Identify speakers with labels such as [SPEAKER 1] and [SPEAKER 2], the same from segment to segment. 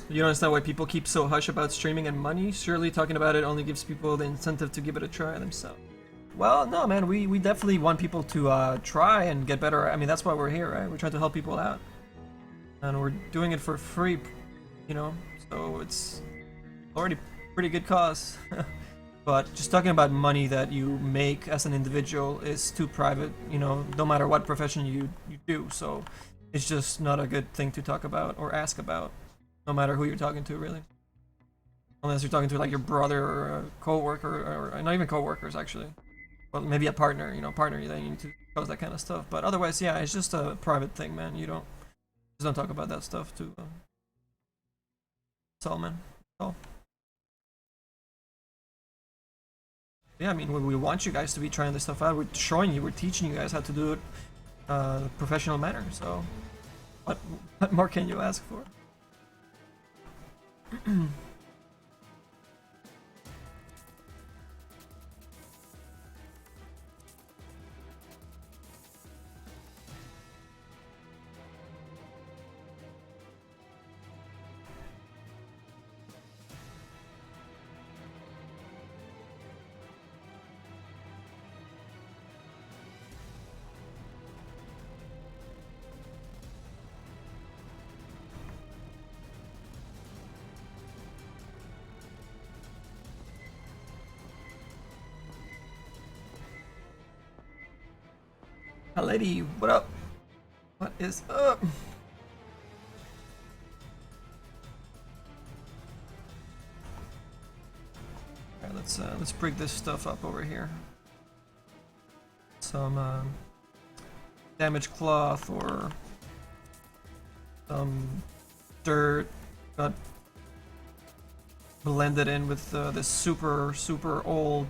[SPEAKER 1] You don't understand why people keep so hush about streaming and money? Surely talking about it only gives people the incentive to give it a try themselves. Well, no, man, we definitely want people to try and get better. I mean, that's why we're here, right? We're trying to help people out. And we're doing it for free, you know? So it's already pretty good cause. But just talking about money that you make as an individual is too private, you know, no matter what profession you do. So it's just not a good thing to talk about or ask about, no matter who you're talking to, really. Unless you're talking to like your brother or a co-worker, or not even co-workers actually. Well, maybe a partner, you know, partner that you need to cause that kind of stuff. But otherwise, yeah, it's just a private thing, man. You don't talk about that stuff to that's all, man. That's all. Yeah, I mean, we want you guys to be trying this stuff out. We're showing you, we're teaching you guys how to do it in a professional manner. So, what more can you ask for? Lady, what up? What is up? Alright, let's break this stuff up over here. Some damaged cloth or some dirt got blended in with this super old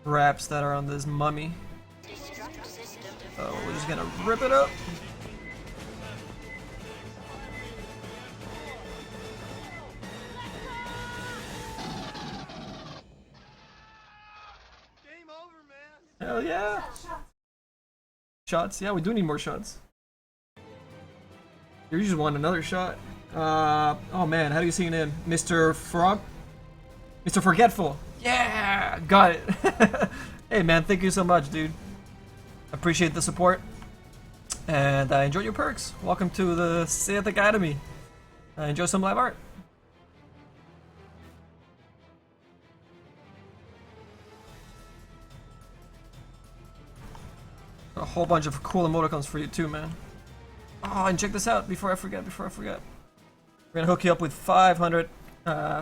[SPEAKER 1] wraps that are on this mummy. So we're just gonna rip it up.
[SPEAKER 2] Game over, man.
[SPEAKER 1] Hell yeah! Shots? Yeah, we do need more shots. You just want another shot. Oh man, how do you see your name? Mr. Frog? Mr. Forgetful. Yeah! Got it. Hey man, thank you so much, dude. Appreciate the support. And enjoy your perks. Welcome to the Sith Academy. Enjoy some live art. A whole bunch of cool emoticons for you too, man. Oh, and check this out before I forget. We're gonna hook you up with 500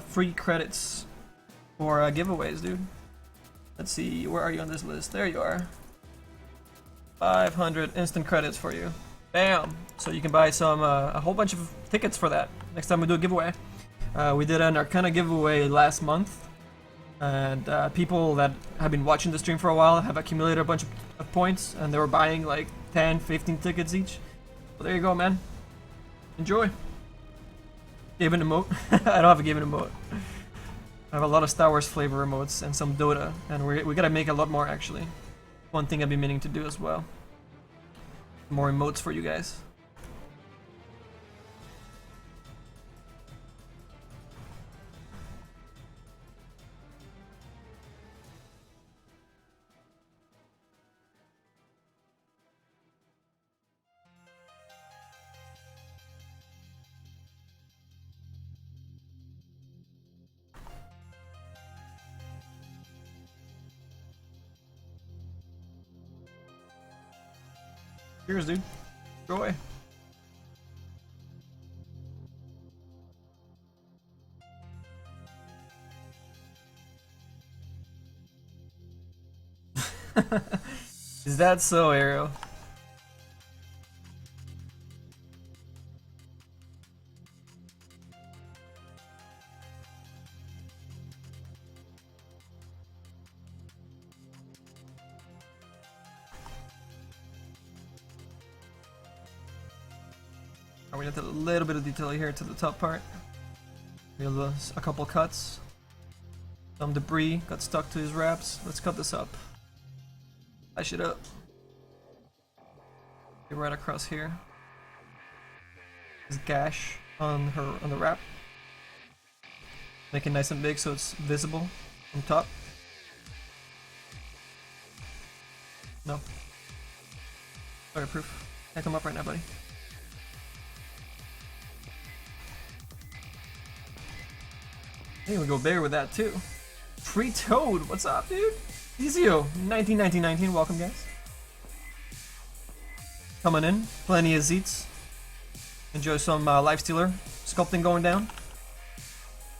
[SPEAKER 1] free credits for giveaways, dude. Let's see, where are you on this list? There you are. 500 instant credits for you. Bam! So you can buy some a whole bunch of tickets for that next time we do a giveaway. We did an Arcana giveaway last month, and people that have been watching the stream for a while have accumulated a bunch of points, and they were buying like 10, 15 tickets each. So there you go, man. Enjoy. Gave an emote. I don't have a give an emote. I have a lot of Star Wars flavor emotes and some Dota, and we gotta make a lot more actually. One thing I've been meaning to do as well. More emotes for you guys. Cheers, dude. Go away. Is that so, Ariel? We have a little bit of detail here to the top part. We have a couple cuts. Some debris got stuck to his wraps. Let's cut this up. Flash it up. Get right across here. This gash on the wrap. Make it nice and big so it's visible from top. No. Sorry, proof. Can't come up right now, buddy. I think we go bigger with that too. Free Toad, what's up, dude? Ezio, 1919, welcome, guys. Coming in, plenty of zeets. Enjoy some Lifestealer sculpting going down.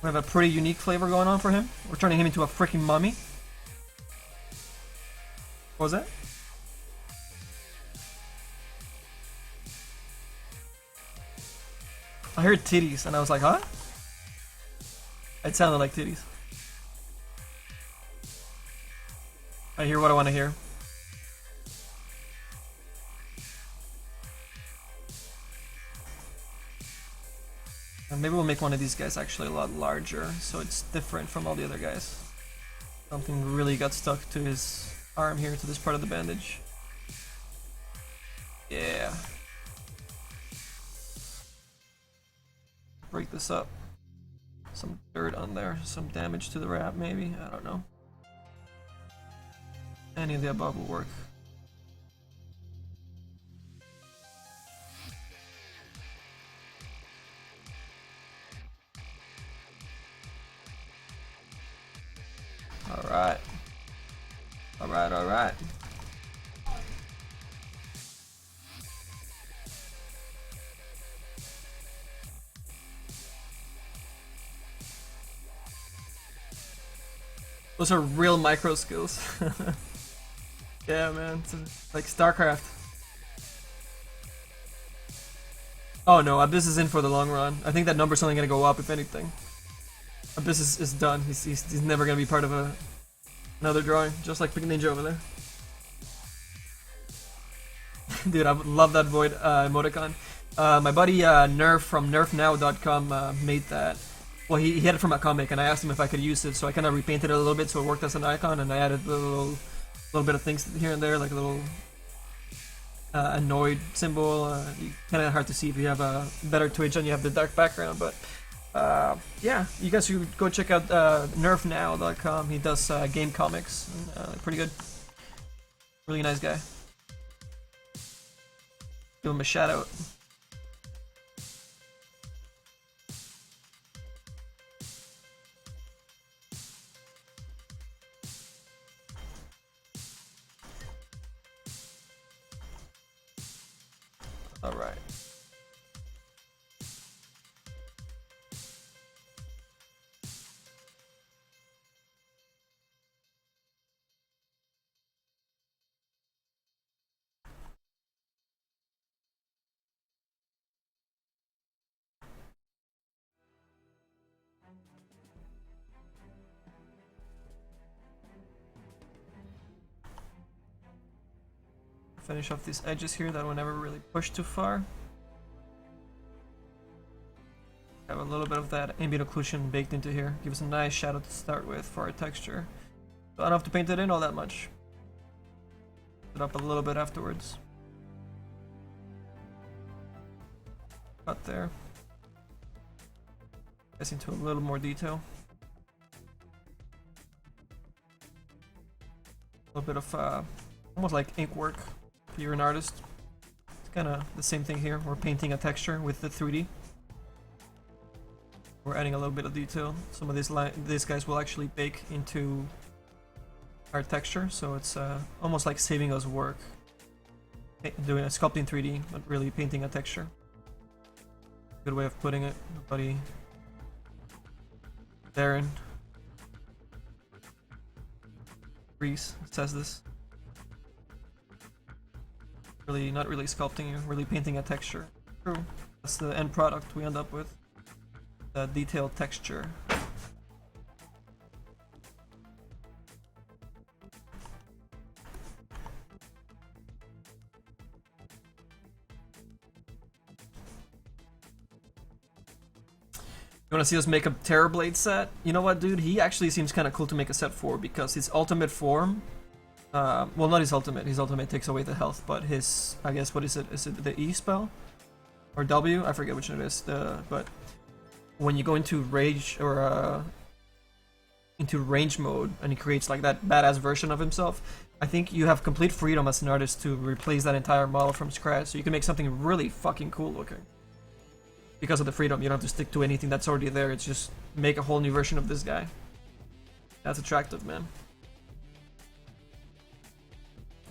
[SPEAKER 1] We have a pretty unique flavor going on for him. We're turning him into a freaking mummy. What was that? I heard titties and I was like, huh? It sounded like titties. I hear what I want to hear. And maybe we'll make one of these guys actually a lot larger, so it's different from all the other guys. Something really got stuck to his arm here, to this part of the bandage. Yeah. Break this up. Some dirt on there, some damage to the wrap maybe, I don't know. Any of the above will work. Alright. Alright, alright. Those are real micro skills. Yeah, man, it's like StarCraft. Oh no, Abyss is in for the long run. I think that number's only gonna go up, if anything. Abyss is done. He's never gonna be part of another drawing, just like Big Ninja over there. Dude, I love that Void emoticon. My buddy Nerf from nerfnow.com made that. Well, he had it from a comic, and I asked him if I could use it, so I kind of repainted it a little bit so it worked as an icon, and I added a little bit of things here and there, like a little annoyed symbol. Kind of hard to see if you have a better Twitch and you have the dark background, but yeah, you guys should go check out nerfnow.com. He does game comics, pretty good. Really nice guy. Give him a shout out. All right. Finish off these edges here that will never really push too far. Have a little bit of that ambient occlusion baked into here. Give us a nice shadow to start with for our texture. So I don't have to paint it in all that much. Put it up a little bit afterwards. Cut there. Gets into a little more detail. A little bit of almost like ink work. If you're an artist, it's kind of the same thing here. We're painting a texture with the 3D. We're adding a little bit of detail. Some of these guys will actually bake into our texture, so it's almost like saving us work. Doing a sculpting 3D, but really painting a texture. Good way of putting it, buddy. Darren Reese says this. Really, not really sculpting, you're really painting a texture. True. That's the end product we end up with. The detailed texture. You wanna see us make a Terrorblade set? You know what, dude? He actually seems kind of cool to make a set for, because his ultimate form, well, not his ultimate takes away the health, but his, I guess, what is it? Is it the E spell? Or W? I forget which one it is, but when you go into rage or into range mode and he creates like that badass version of himself, I think you have complete freedom as an artist to replace that entire model from scratch, so you can make something really fucking cool looking. Because of the freedom, you don't have to stick to anything that's already there, it's just make a whole new version of this guy. That's attractive, man.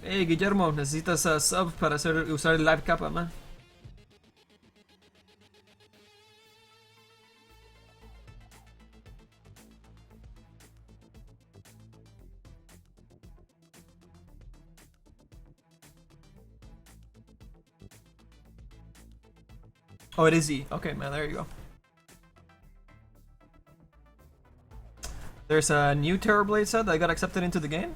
[SPEAKER 1] Hey Guillermo, necesitas a sub para usar el live capa, man. Oh, it is E. Okay, man, there you go. There's a new Terrorblade set that got accepted into the game.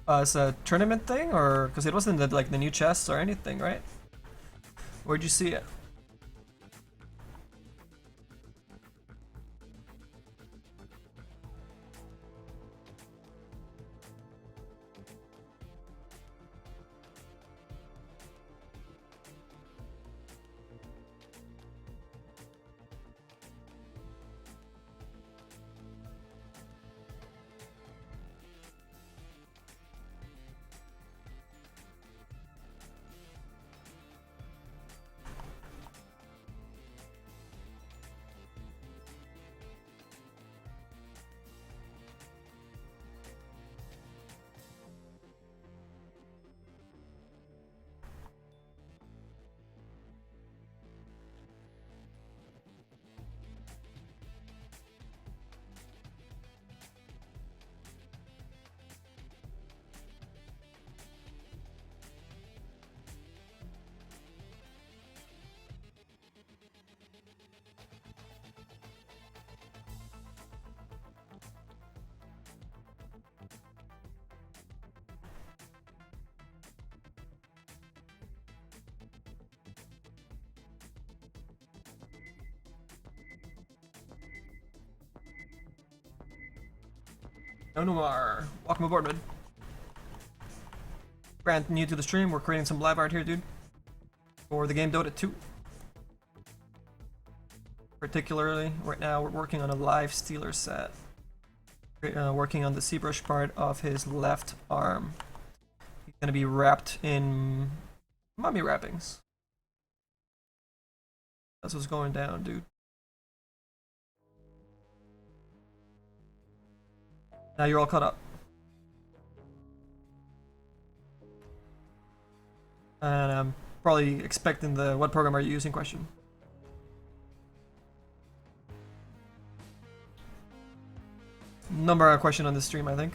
[SPEAKER 1] As a tournament thing, or because it wasn't like the new chests or anything, right? Where'd you see it? Onumar, welcome aboard, man. Brand new to the stream, we're creating some live art here, dude. For the game Dota 2. Particularly, right now we're working on a live Stealer set. Working on the Zbrush part of his left arm. He's gonna be wrapped in mummy wrappings. That's what's going down, dude. Now you're all caught up. And I'm probably expecting the what program are you using question. Number one question on this stream, I think.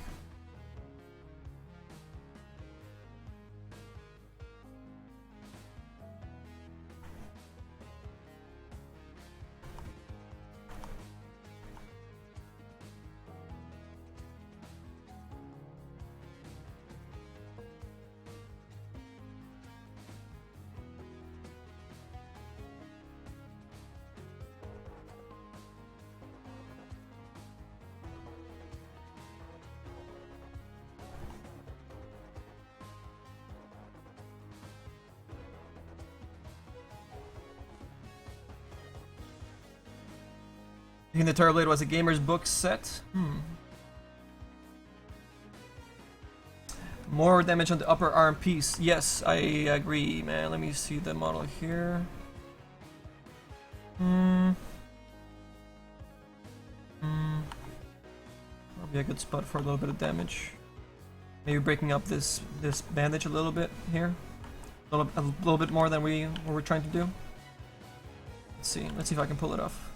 [SPEAKER 1] You think the Terrorblade was a gamer's book set? More damage on the upper arm piece. Yes, I agree, man. Let me see the model here. Probably a good spot for a little bit of damage. Maybe breaking up this bandage a little bit here. A little bit more than we were trying to do. Let's see if I can pull it off.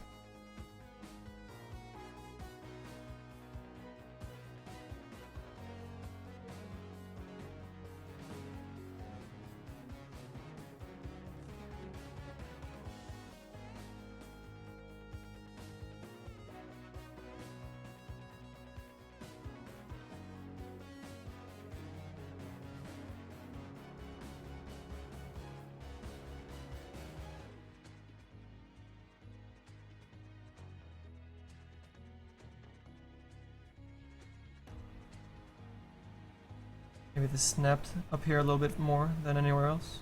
[SPEAKER 1] Maybe this snapped up here a little bit more than anywhere else.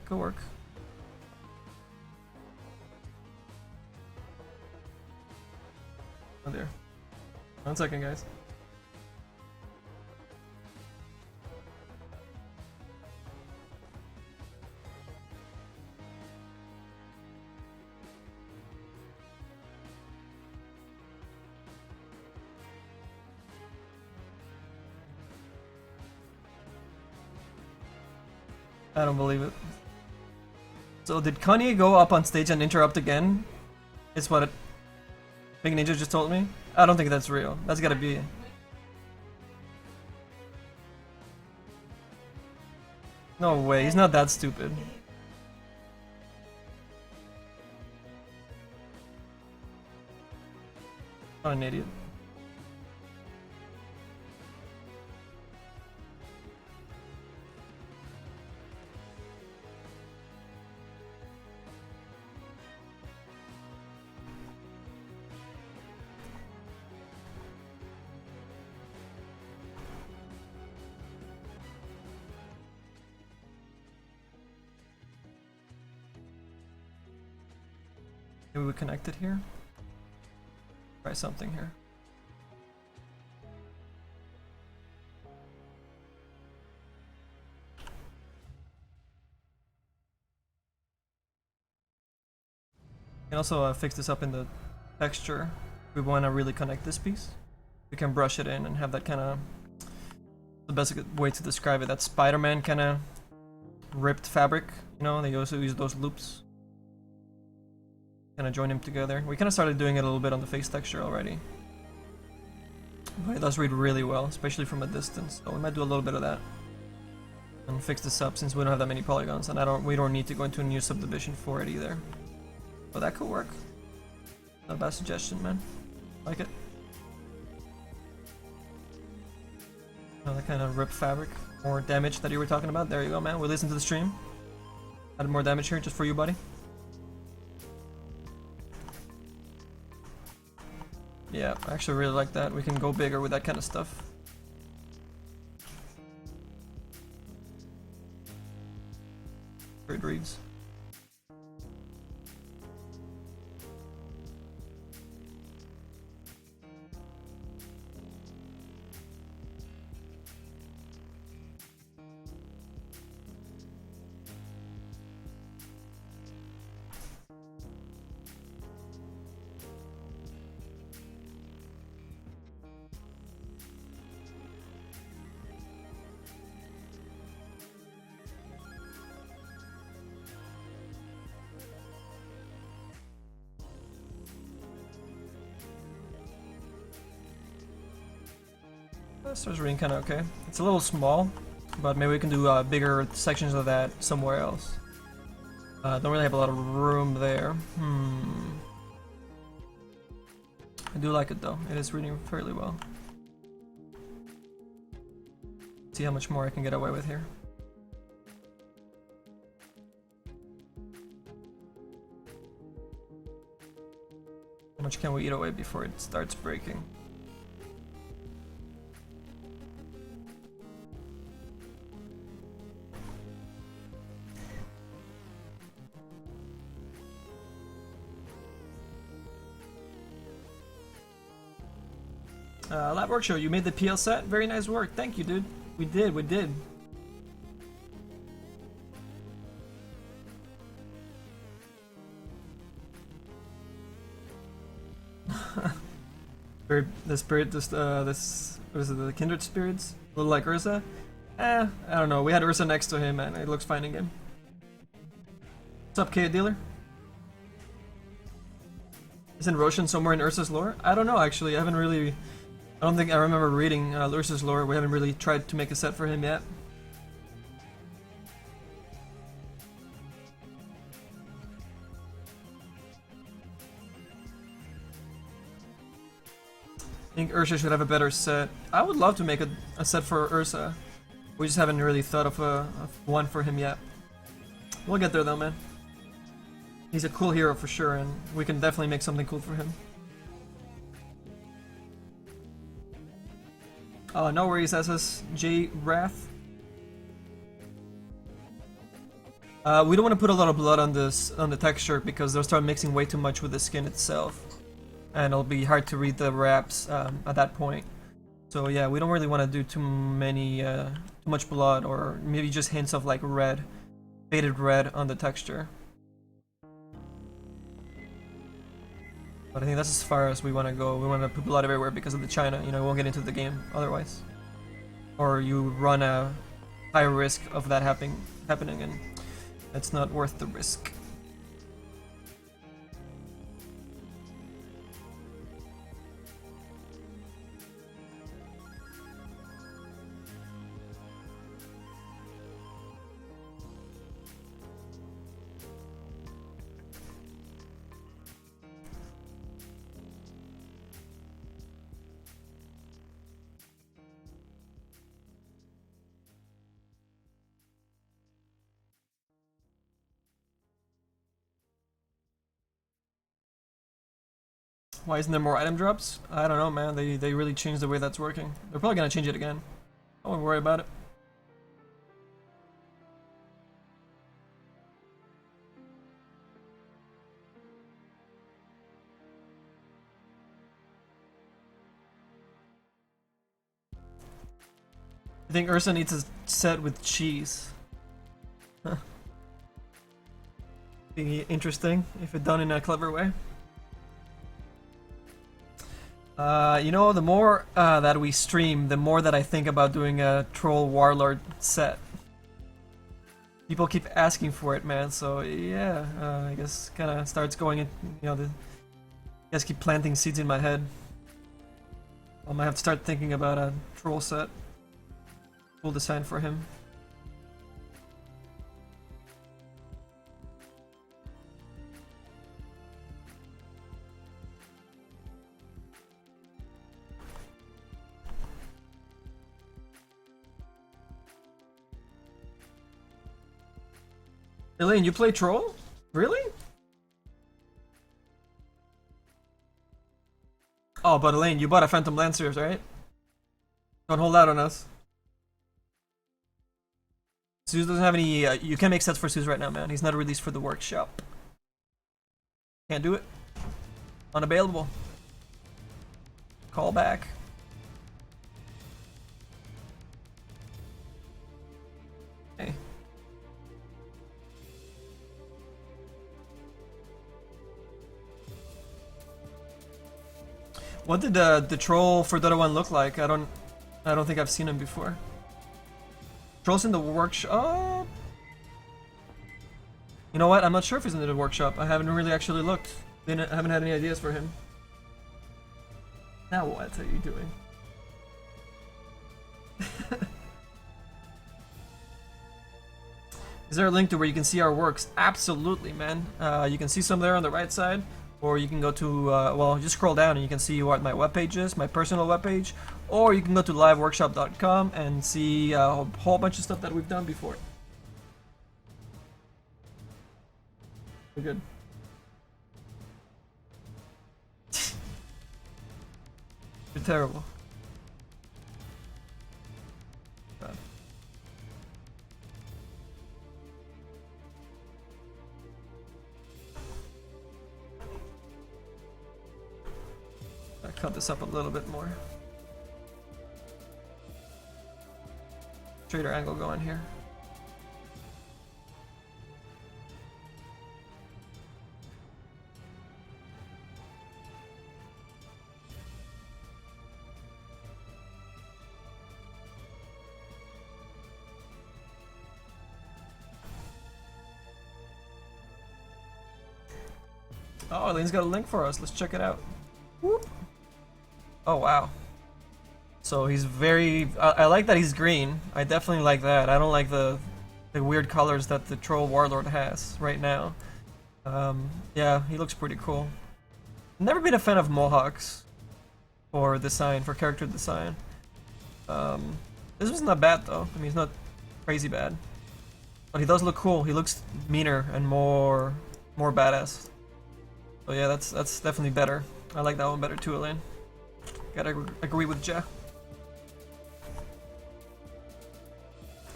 [SPEAKER 1] Could work. 1 second, guys. I don't believe it. So did Kanye go up on stage and interrupt again? Is what Big Ninja just told me? I don't think that's real. That's gotta be... No way, he's not that stupid. Not an idiot. Maybe we connect it here? Try something here. We can also fix this up in the texture. We want to really connect this piece. We can brush it in and have that kind of... The best way to describe it, that Spider-Man kind of ripped fabric. You know, they also use those loops. Kind of join them together. We kind of started doing it a little bit on the face texture already. But it does read really well, especially from a distance. So we might do a little bit of that. And fix this up since we don't have that many polygons, and we don't need to go into a new subdivision for it either. But that could work. Not a bad suggestion, man. Like it. Another kind of rip fabric. More damage that you were talking about. There you go, man. We listen to the stream. Added more damage here just for you, buddy. Yeah, I actually really like that. We can go bigger with that kind of stuff. It reads. Starts reading kind of okay. It's a little small, but maybe we can do bigger sections of that somewhere else. Don't really have a lot of room there. I do like it though. It is reading fairly well. See how much more I can get away with here. How much can we eat away before it starts breaking? LiveWorkshop, you made the PL set? Very nice work. Thank you, dude. We did. The spirit, what is it, the kindred spirits? A little like Ursa? I don't know. We had Ursa next to him and it looks fine again. What's up, K Dealer? Isn't Roshan somewhere in Ursa's lore? I don't know, actually. I don't think I remember reading Ursa's lore. We haven't really tried to make a set for him yet. I think Ursa should have a better set. I would love to make a set for Ursa. We just haven't really thought of one for him yet. We'll get there though, man. He's a cool hero for sure, and we can definitely make something cool for him. No worries, SSJ Wrath. We don't want to put a lot of blood on the texture because they'll start mixing way too much with the skin itself. and it'll be hard to read the wraps at that point. So yeah, we don't really want to do too much blood, or maybe just hints of like red, faded red on the texture. But I think that's as far as we want to go. We want to put blood everywhere because of the China. You know, we won't get into the game otherwise, or you run a high risk of that happening, and it's not worth the risk. Why isn't there more item drops? I don't know, man. They really changed the way that's working. They're probably gonna change it again. I won't worry about it. I think Ursa needs a set with cheese. Huh. Be interesting if it's done in a clever way. You know, the more that we stream, the more that I think about doing a Troll Warlord set. People keep asking for it, man, so yeah, I guess kind of starts going in, you know, I guess keep planting seeds in my head. I might have to start thinking about a Troll set. Cool design for him. Elaine, you play Troll? Really? Oh, but Elaine, you bought a Phantom Lancers, right? Don't hold out on us. Zeus doesn't have any, you can't make sets for Zeus right now, man. He's not released for the workshop. Can't do it. Unavailable. Call back. Hey. What did the troll for Dota 1 look like? I don't think I've seen him before. Trolls in the workshop. You know what? I'm not sure if he's in the workshop. I haven't really actually looked. I haven't had any ideas for him. Now what are you doing? Is there a link to where you can see our works? Absolutely, man. You can see some there on the right side, or you can go to, well, just scroll down and you can see what my webpage is, my personal webpage, or you can go to liveworkshop.com and see a whole bunch of stuff that we've done before. We're good. You're terrible. God. I cut this up a little bit more. Straighter angle going here. Oh, Elaine's got a link for us. Let's check it out. Whoop. Oh, wow. So he's very... I like that he's green. I definitely like that. I don't like the weird colors that the Troll Warlord has right now. Yeah, he looks pretty cool. Never been a fan of mohawks for design, for character design. This was not bad though. I mean, he's not crazy bad. But he does look cool. He looks meaner and more badass. So yeah, that's definitely better. I like that one better too, Elaine. Gotta agree with Ja.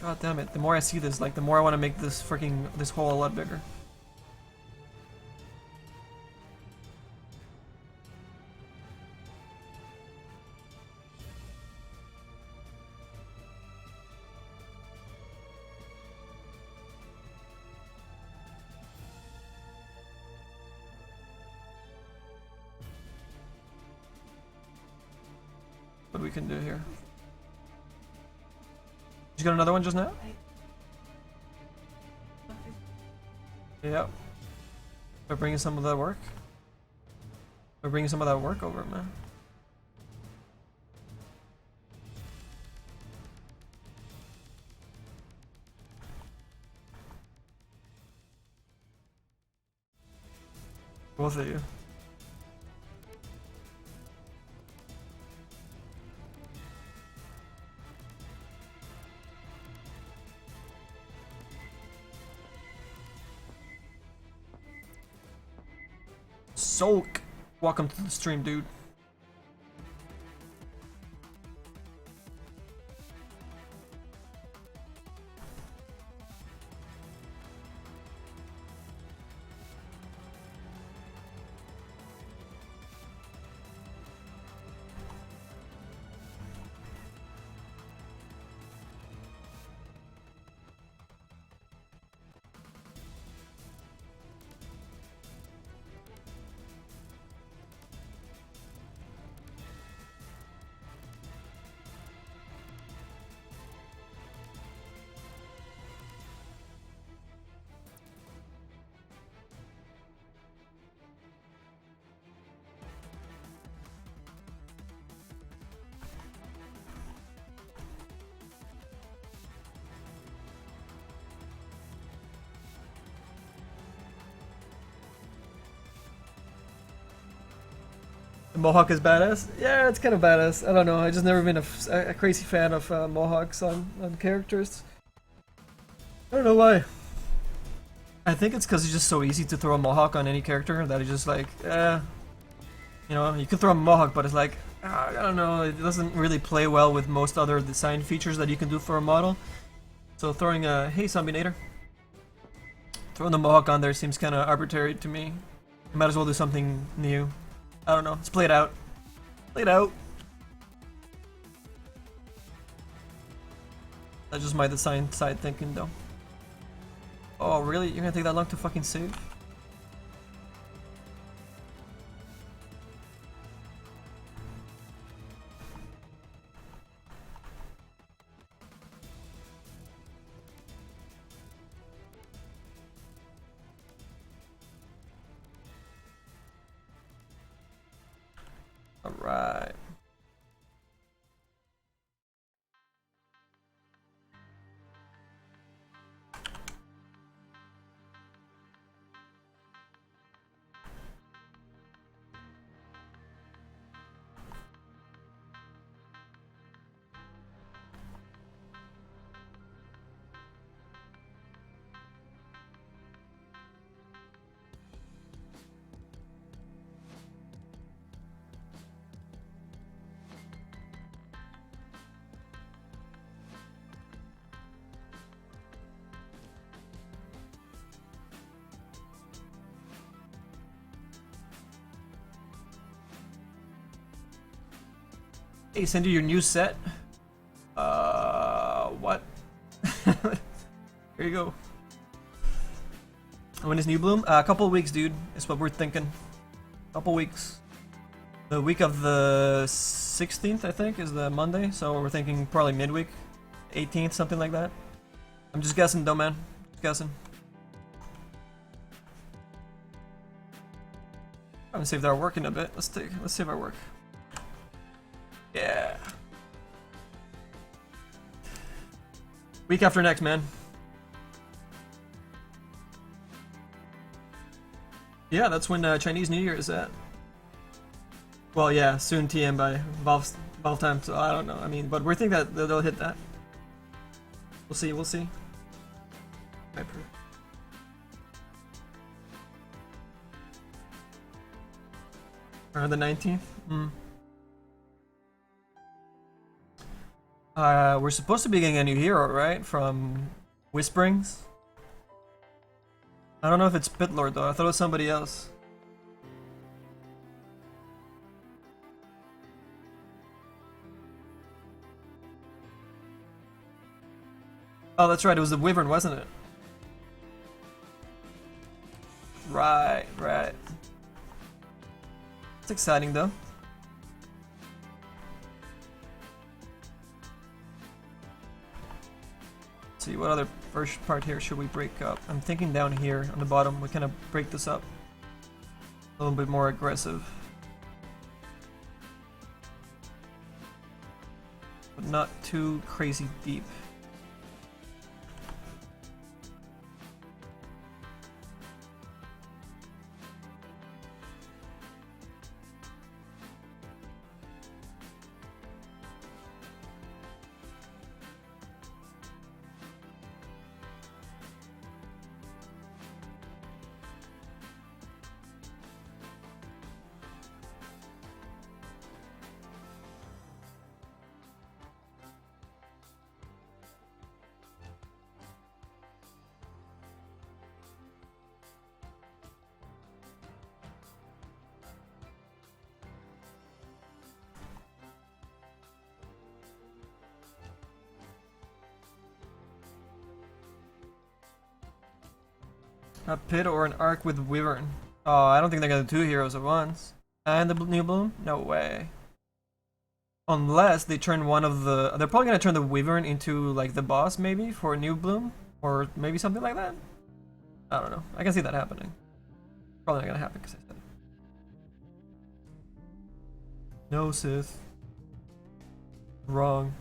[SPEAKER 1] God damn it, the more I see this, like, the more I want to make this this hole a lot bigger. what we can do here. Did you get another one just now? Yep. We're bringing some of that work. We're bringing some of that work over, man. Both of you. Soak! Welcome to the stream, dude. The Mohawk is badass? Yeah, it's kind of badass. I don't know, I've just never been a crazy fan of Mohawks on characters. I don't know why. I think it's because it's just so easy to throw a Mohawk on any character that it's just like, you know, you can throw a Mohawk, but it's like, I don't know, it doesn't really play well with most other design features that you can do for a model. So throwing a, hey Zombinator, throwing the Mohawk on there seems kind of arbitrary to me. You might as well do something new. I don't know, let's play it out. Play it out. That's just my design side thinking though. Oh really? You're gonna take that long to fucking save? Alright. Hey, send you your new set. What? Here you go. When is New Bloom? A couple of weeks, dude. Is what we're thinking. Couple weeks. The week of the 16th, I think, is the Monday. So we're thinking probably midweek. 18th, something like that. I'm just guessing though, man. Just guessing. I'm gonna save our work in a bit. Let's save our work. Yeah. Week after next, man. Yeah, that's when Chinese New Year is at. Well, yeah, soon TM by Valve time, so I don't know. I mean, but we're thinking that they'll hit that. We'll see, we'll see. Around the 19th? We're supposed to be getting a new hero, right? From Whisperings? I don't know if it's Pitlord though, I thought it was somebody else. Oh, that's right, it was the Wyvern, wasn't it? Right, right. It's exciting though. Let's see, what other first part here should we break up? I'm thinking down here on the bottom, we kind of break this up. A little bit more aggressive. But not too crazy deep. A pit or an arc with wyvern. Oh, I don't think they're gonna do 2 heroes at once. And the new bloom? No way. Unless they turn one of the... They're probably gonna turn the wyvern into like the boss maybe for a new bloom? Or maybe something like that? I don't know. I can see that happening. Probably not gonna happen because I said it. No, Sith. Wrong.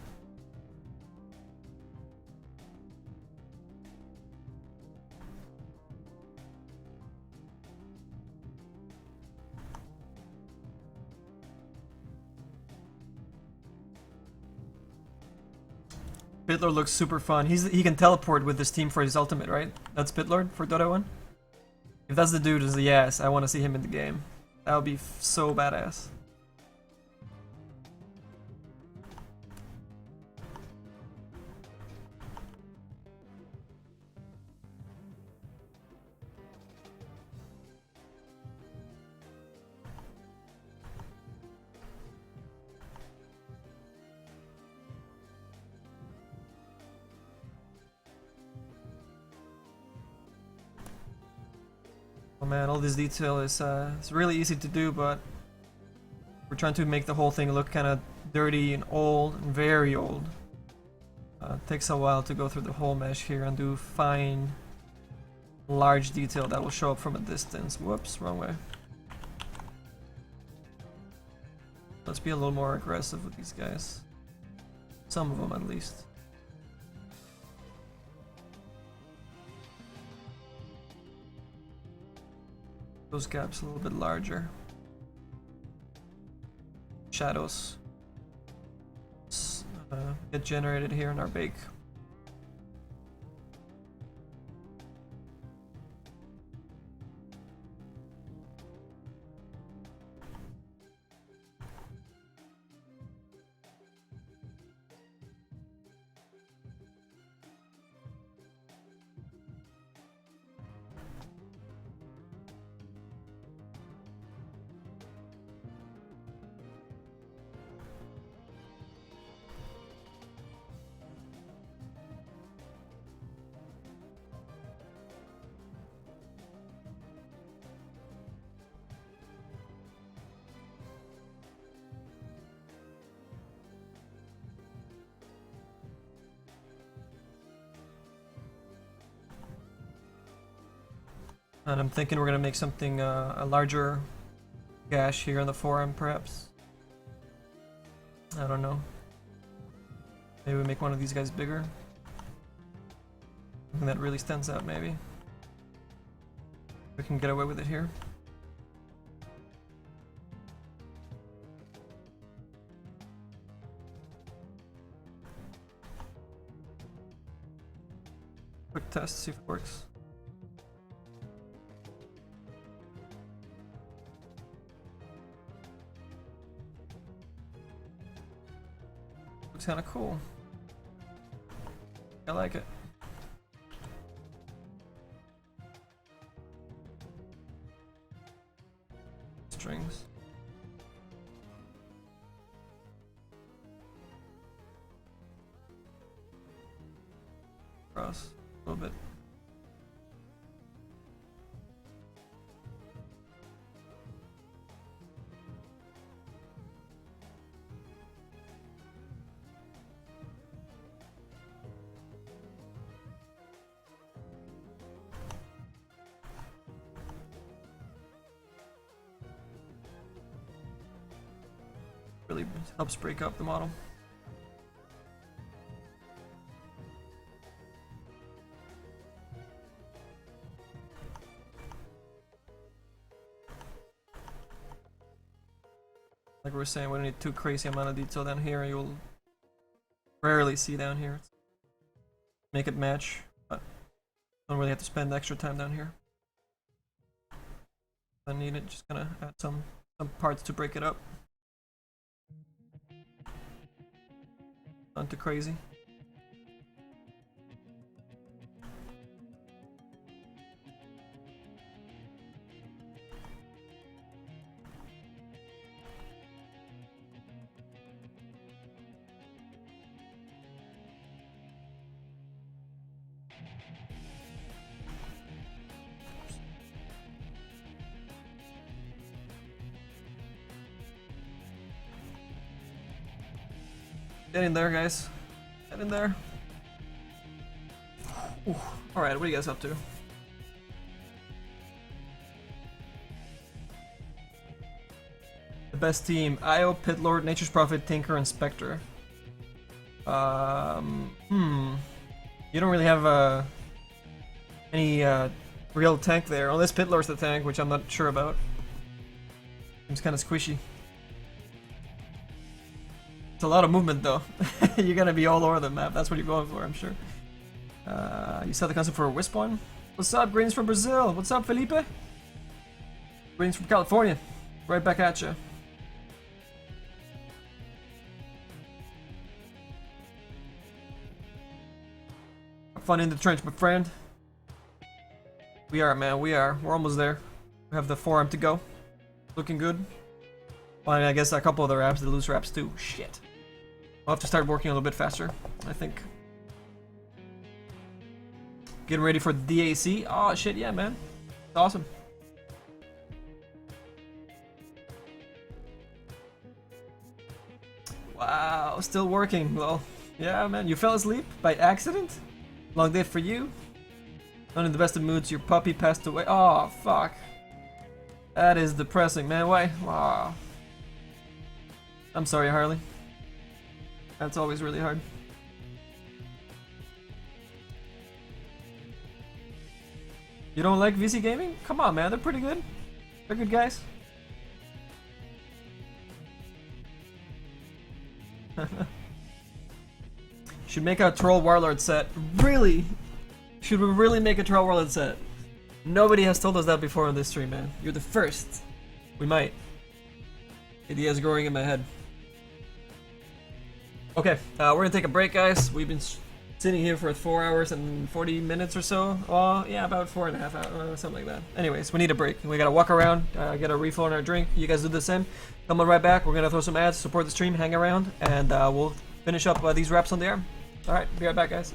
[SPEAKER 1] Pitlord looks super fun. He can teleport with this team for his ultimate, right? That's Pitlord for Dota 1? If that's the dude, is yes, I want to see him in the game. That would be so badass. Oh man, all this detail is it's really easy to do, but we're trying to make the whole thing look kind of dirty and old, and very old. It takes a while to go through the whole mesh here and do fine, large detail that will show up from a distance. Whoops, wrong way. Let's be a little more aggressive with these guys. Some of them at least. Those gaps a little bit larger. Shadows get generated here in our bake. And I'm thinking we're gonna make something, a larger gash here on the forearm, perhaps. I don't know. Maybe we make one of these guys bigger. Something that really stands out, maybe. We can get away with it here. Quick test, see if it works. Looks kind of cool. I like it. Strings. Cross a little bit. really helps break up the model. Like we were saying, we don't need too crazy amount of detail down here. You'll rarely see down here. Make it match, but don't really have to spend extra time down here. I need it, just gonna add some parts to break it up. Not too crazy. Get in there, guys. Get in there. Alright, what are you guys up to? The best team: Io, Pitlord, Nature's Prophet, Tinker, and Spectre. You don't really have any real tank there, unless Pitlord's the tank, which I'm not sure about. Seems kind of squishy. It's a lot of movement though. You're gonna be all over the map. That's what you're going for, I'm sure. You saw the concept for a Wisp one? What's up, Greens from Brazil? What's up, Felipe? Greens from California. Right back at you. Have fun in the trench, my friend. We are, man. We are. We're almost there. We have the forearm to go. Looking good. Well, I guess a couple other wraps, the loose wraps too. Shit. I'll have to start working a little bit faster, I think. Getting ready for DAC. Oh shit, yeah, man. It's awesome. Wow, still working. Well, yeah, man. You fell asleep by accident? Long day for you. Not in the best of moods. Your puppy passed away. Oh, fuck. That is depressing, man. Why? Wow. I'm sorry, Harley. That's always really hard. You don't like VC Gaming? Come on, man. They're pretty good. They're good guys. Should make a Troll Warlord set. Really? Should we really make a Troll Warlord set? Nobody has told us that before on this stream, man. You're the first. We might. Ideas growing in my head. Okay, we're gonna take a break, guys. We've been sitting here for 4 hours and 40 minutes or so. Well, yeah, about 4.5 hours, something like that. Anyways, we need a break. We gotta walk around, get a refill on our drink. You guys do the same. Come on right back. We're gonna throw some ads, support the stream, hang around, and we'll finish up these wraps on the arm. Alright, be right back, guys.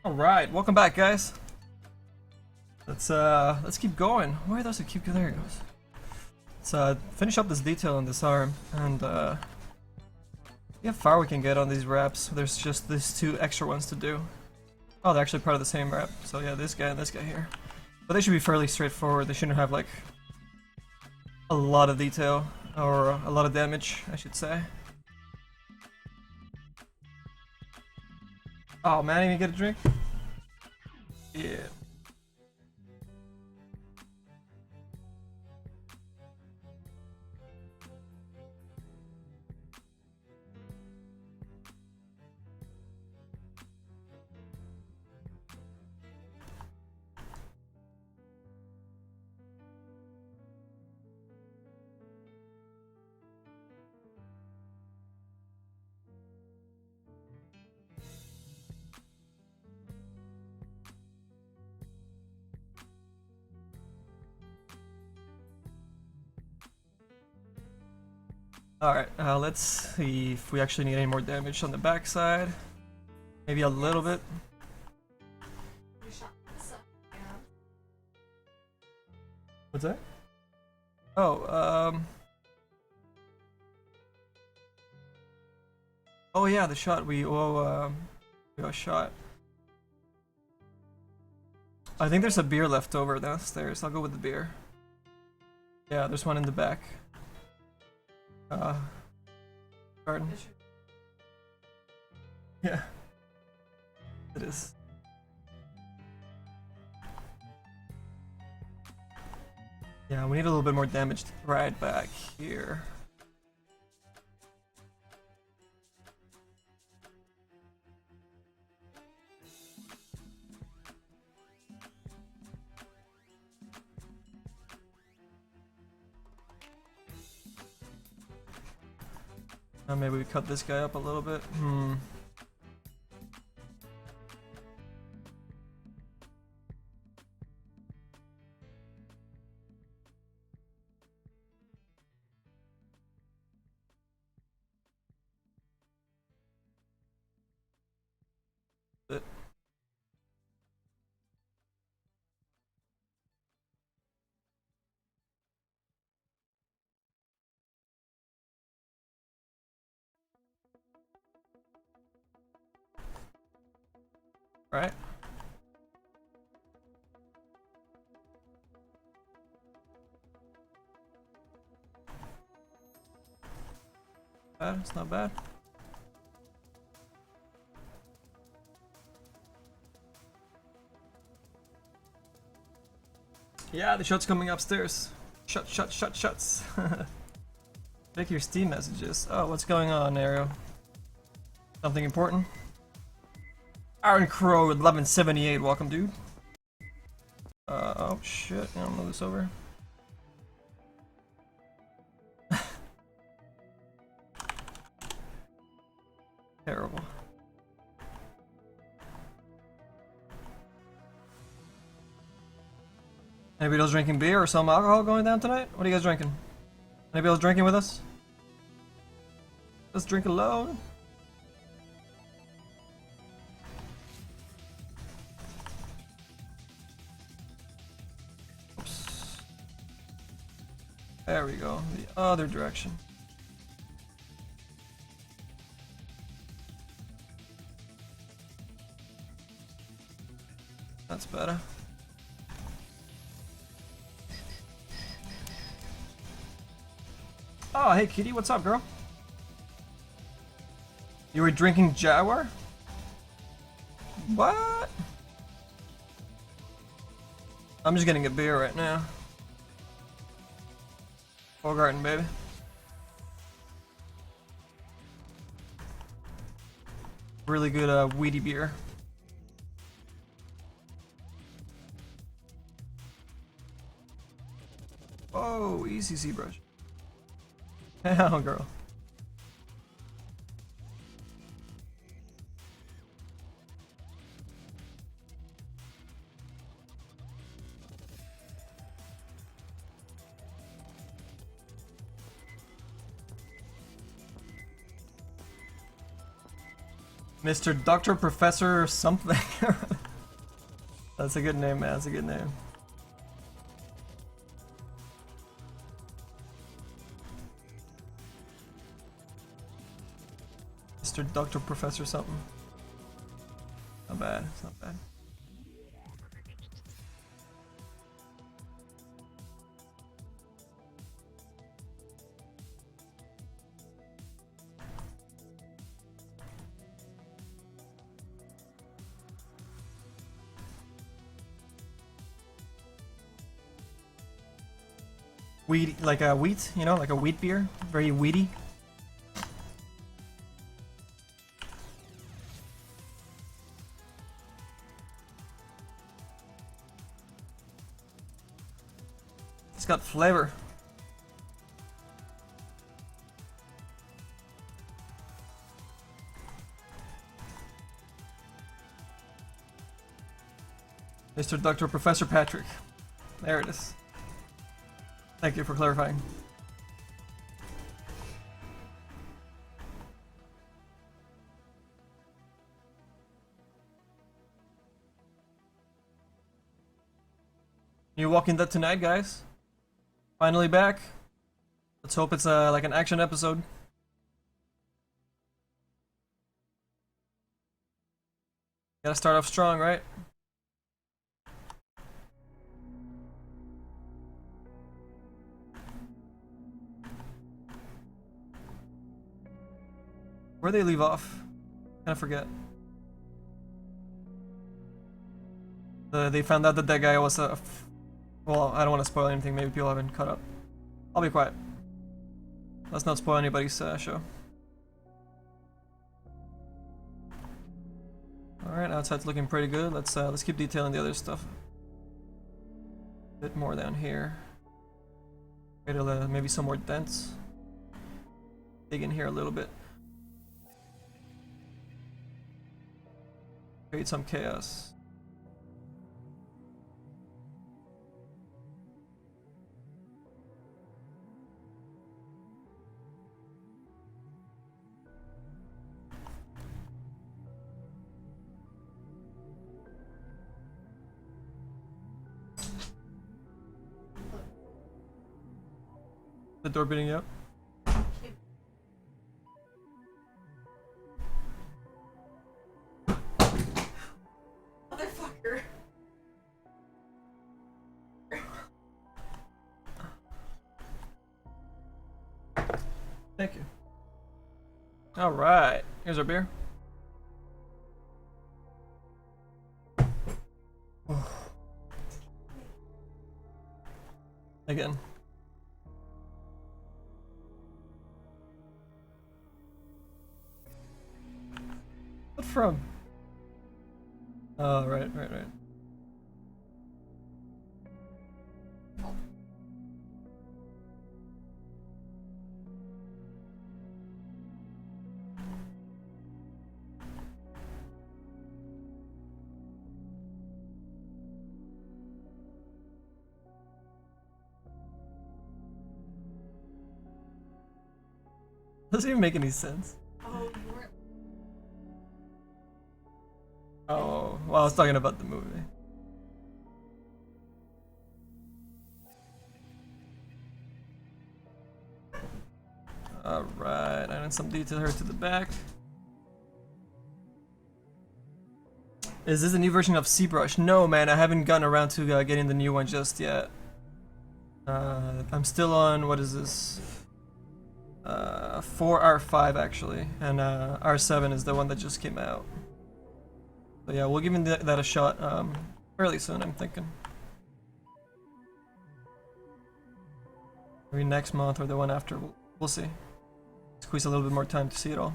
[SPEAKER 1] All right, welcome back, guys. Let's keep going. Where does it keep? There it goes. Let's finish up this detail on this arm, and see how far we can get on these wraps. There's just these two extra ones to do. Oh, they're actually part of the same wrap. So yeah, this guy and this guy here. But they should be fairly straightforward. They shouldn't have like a lot of detail or a lot of damage, I should say. Oh man, you need to get a drink? Yeah. Alright, let's see if we actually need any more damage on the backside. Maybe a little bit. What's that? Oh, oh yeah, the shot. We got a shot. I think there's a beer left over downstairs. I'll go with the beer. Yeah, there's one in the back. Garden. Yeah. It is. Yeah, we need a little bit more damage right back here. Maybe we cut this guy up a little bit. Right. It's not bad. Yeah, the shot's coming upstairs. Shuts. Check your Steam messages. Oh, what's going on, Ariel? Something important? Iron Crow 1178, welcome, dude. Oh shit, I'm gonna move this over. Terrible. Anybody else drinking beer or some alcohol going down tonight? What are you guys drinking? Anybody else drinking with us? Let's drink alone. Oops. There we go. The other direction. That's better. Oh, hey Kitty, what's up, girl? You were drinking Jaguar? What? I'm just getting a beer right now. Garden, baby. Really good weedy beer. Oh, easy Zbrush. Hell, girl. Mr. Doctor Professor something. That's a good name, man. That's a good name. Mr. Doctor Professor something. Not bad. It's not bad. Wheat, like a wheat, you know, like a wheat beer, very wheaty. It's got flavor. Mr. Dr. Professor Patrick. There it is. Thank you for clarifying. You Walking Dead tonight, guys? Finally back. Let's hope it's like an action episode. Gotta start off strong, right? Where'd they leave off? I forget. They found out that that guy was a... Well, I don't want to spoil anything. Maybe people haven't caught up. I'll be quiet. Let's not spoil anybody's show. Alright, outside's looking pretty good. Let's keep detailing the other stuff. A bit more down here. Maybe some more dents. Dig in here a little bit. Create some chaos. The door beating you up?
[SPEAKER 2] Motherfucker.
[SPEAKER 1] Thank you. Alright, here's our beer. Again. What from? Oh, right. Doesn't even make any sense.
[SPEAKER 2] Oh, you weren't.
[SPEAKER 1] Oh, well, I was talking about the movie. Alright, adding some detail here to the back. Is this a new version of Zbrush? No, man, I haven't gotten around to getting the new one just yet. I'm still on, what is this? 4R5 actually, and R7 is the one that just came out. So yeah, we'll give that a shot fairly soon, I'm thinking. Maybe next month or the one after, we'll see. Squeeze a little bit more time to see it all.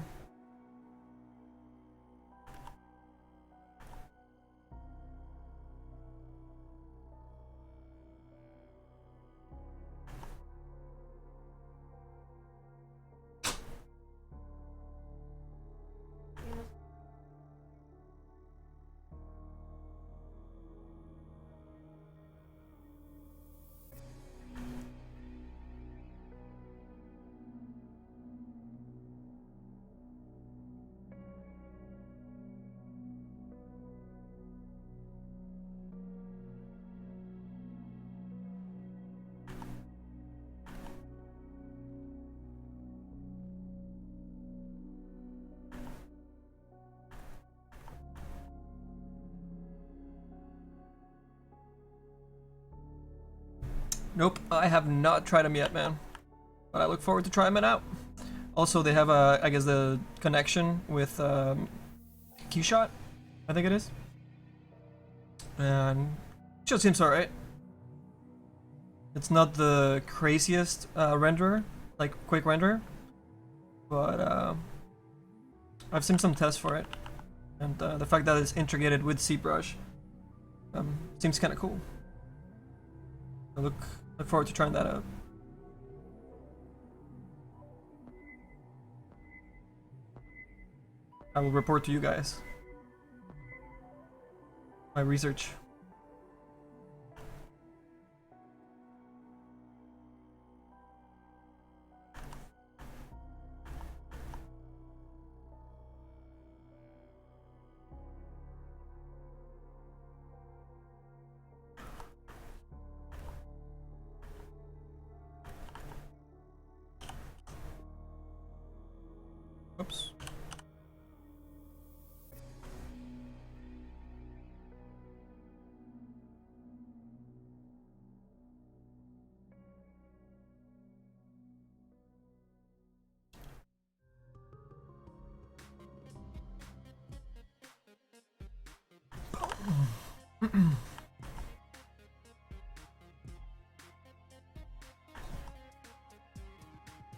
[SPEAKER 1] Nope, I have not tried them yet, man. But I look forward to trying them out. Also, they have I guess the connection with Keyshot, I think it is. And just seems alright. It's not the craziest renderer, like quick renderer, but I've seen some tests for it, and the fact that it's integrated with Zbrush seems kind of cool. I look forward to trying that out. I will report to you guys my research. Oops.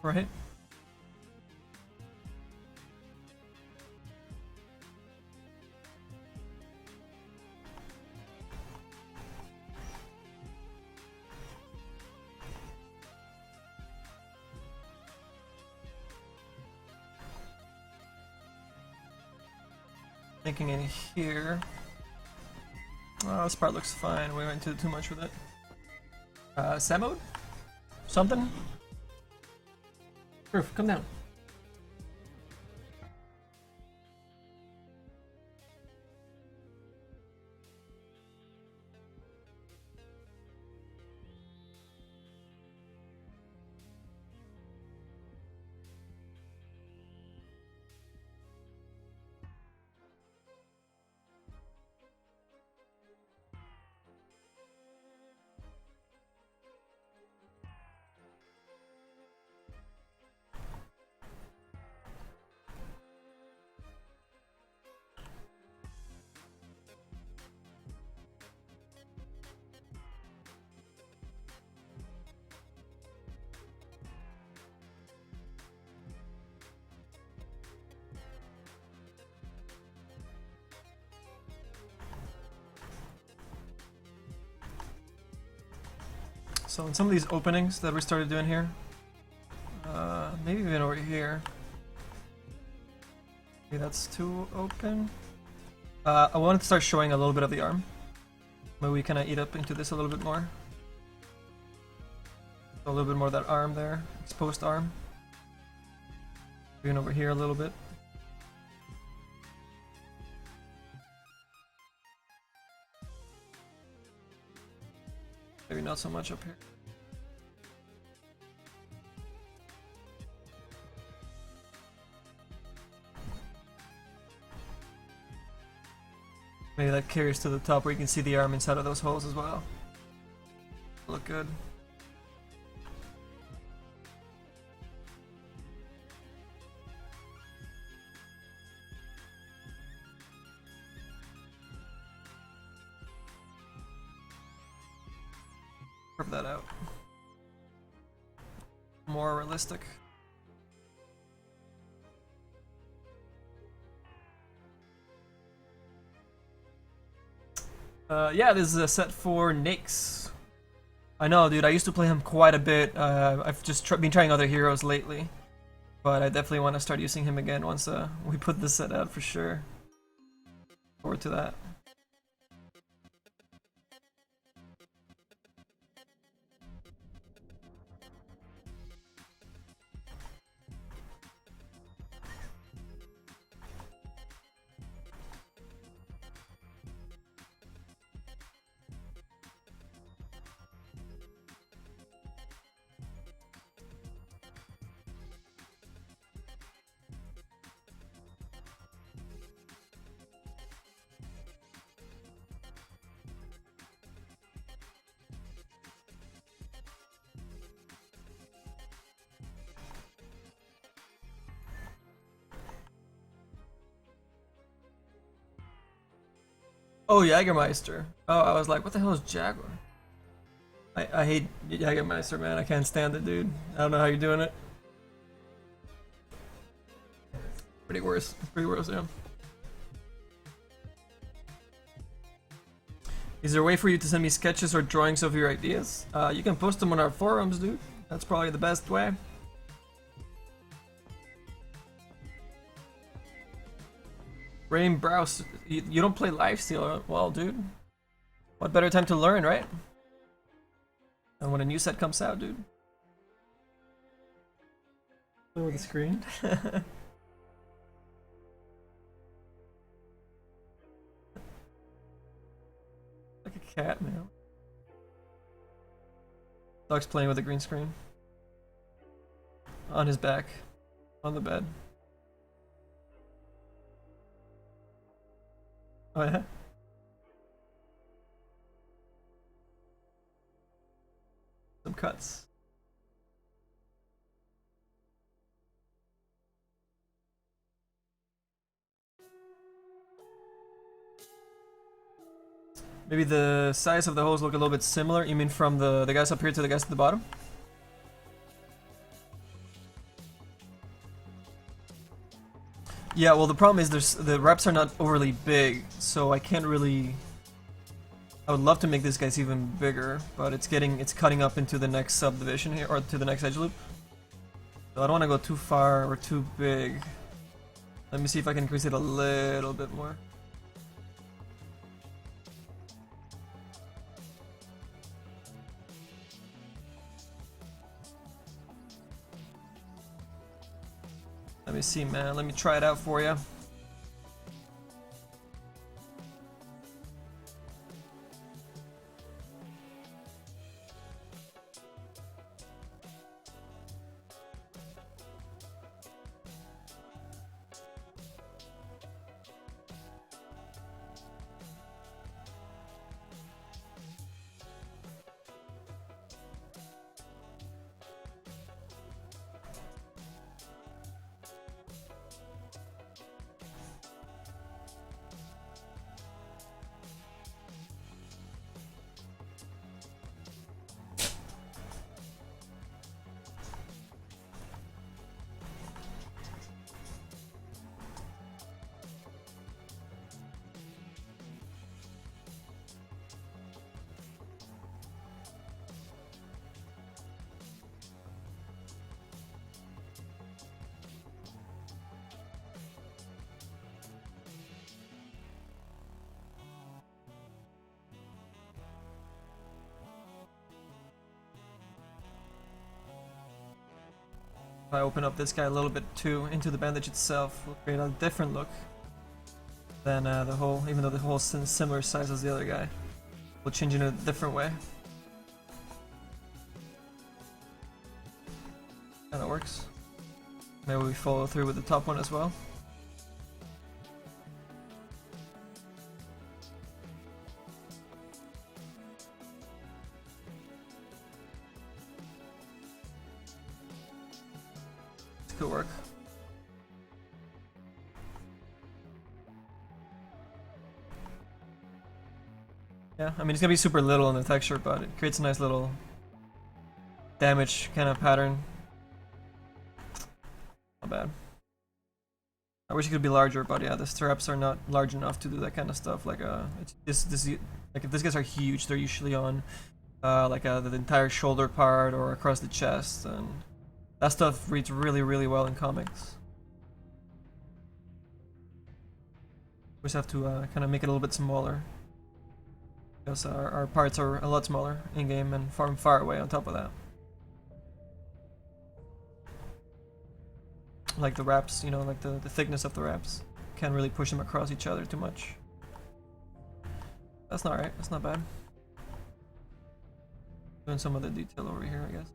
[SPEAKER 1] Right? Thinking in here. Oh, this part looks fine. We went too much with it. Set mode? Something? Proof, come down. So in some of these openings that we started doing here, maybe even over here. Okay, that's too open. I wanted to start showing a little bit of the arm. Maybe we kind of eat up into this a little bit more. A little bit more of that arm there, exposed arm. Even over here a little bit. Maybe not so much up here. Maybe that carries to the top where you can see the arm inside of those holes as well. Look good. Curve that out. More realistic. Yeah, this is a set for Naix. I know, dude, I used to play him quite a bit. I've just been trying other heroes lately. But I definitely want to start using him again once we put this set out for sure. Forward to that. Oh, Jägermeister. Oh, I was like, what the hell is Jaguar? I hate Jägermeister, man. I can't stand it, dude. I don't know how you're doing it. Pretty worse. Pretty worse, yeah. Is there a way for you to send me sketches or drawings of your ideas? You can post them on our forums, dude. That's probably the best way. Rain Browse, you don't play Lifesteal? Well, dude. What better time to learn, right? And when a new set comes out, dude. Play with the screen. Like a cat now. Dog's playing with a green screen. On his back. On the bed. Oh yeah? Some cuts. Maybe the size of the holes look a little bit similar. You mean from the guys up here to the guys at the bottom? Yeah, well the problem is the reps are not overly big, so I can't really. I would love to make these guys even bigger, but it's cutting up into the next subdivision here, or to the next edge loop. So I don't want to go too far or too big. Let me see if I can increase it a little bit more. Let me see, man. Let me try it out for you. If I open up this guy a little bit too into the bandage itself, we'll create a different look than the hole, even though the hole's similar size as the other guy. We'll change it in a different way. Kinda works. Maybe we follow through with the top one as well. Could work. Yeah, I mean it's gonna be super little in the texture, but it creates a nice little damage kind of pattern. Not bad. I wish it could be larger, but yeah, the straps are not large enough to do that kind of stuff. Like like if these guys are huge, they're usually on the entire shoulder part or across the chest, and that stuff reads really, really well in comics. We just have to kind of make it a little bit smaller, because our parts are a lot smaller in game and far away on top of that. Like the wraps, you know, like the thickness of the wraps. Can't really push them across each other too much. That's not right, that's not bad. Doing some of the detail over here, I guess.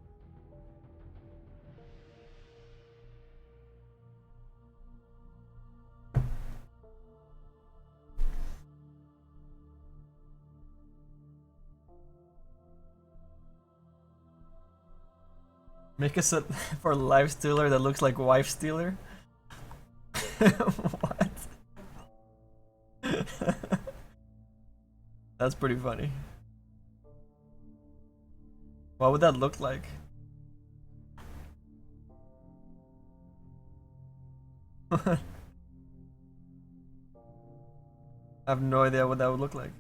[SPEAKER 1] Make a set for life stealer that looks like wife stealer. What? That's pretty funny. What would that look like? I have no idea what that would look like.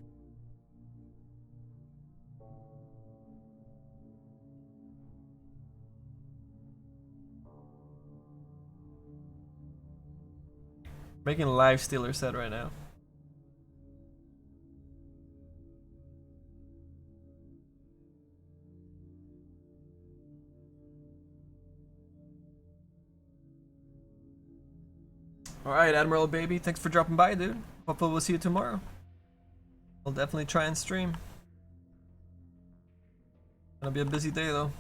[SPEAKER 1] Making a live Steeler set right now. Alright, Admiral Baby, thanks for dropping by, dude. Hopefully we'll see you tomorrow. We'll definitely try and stream. Gonna be a busy day though.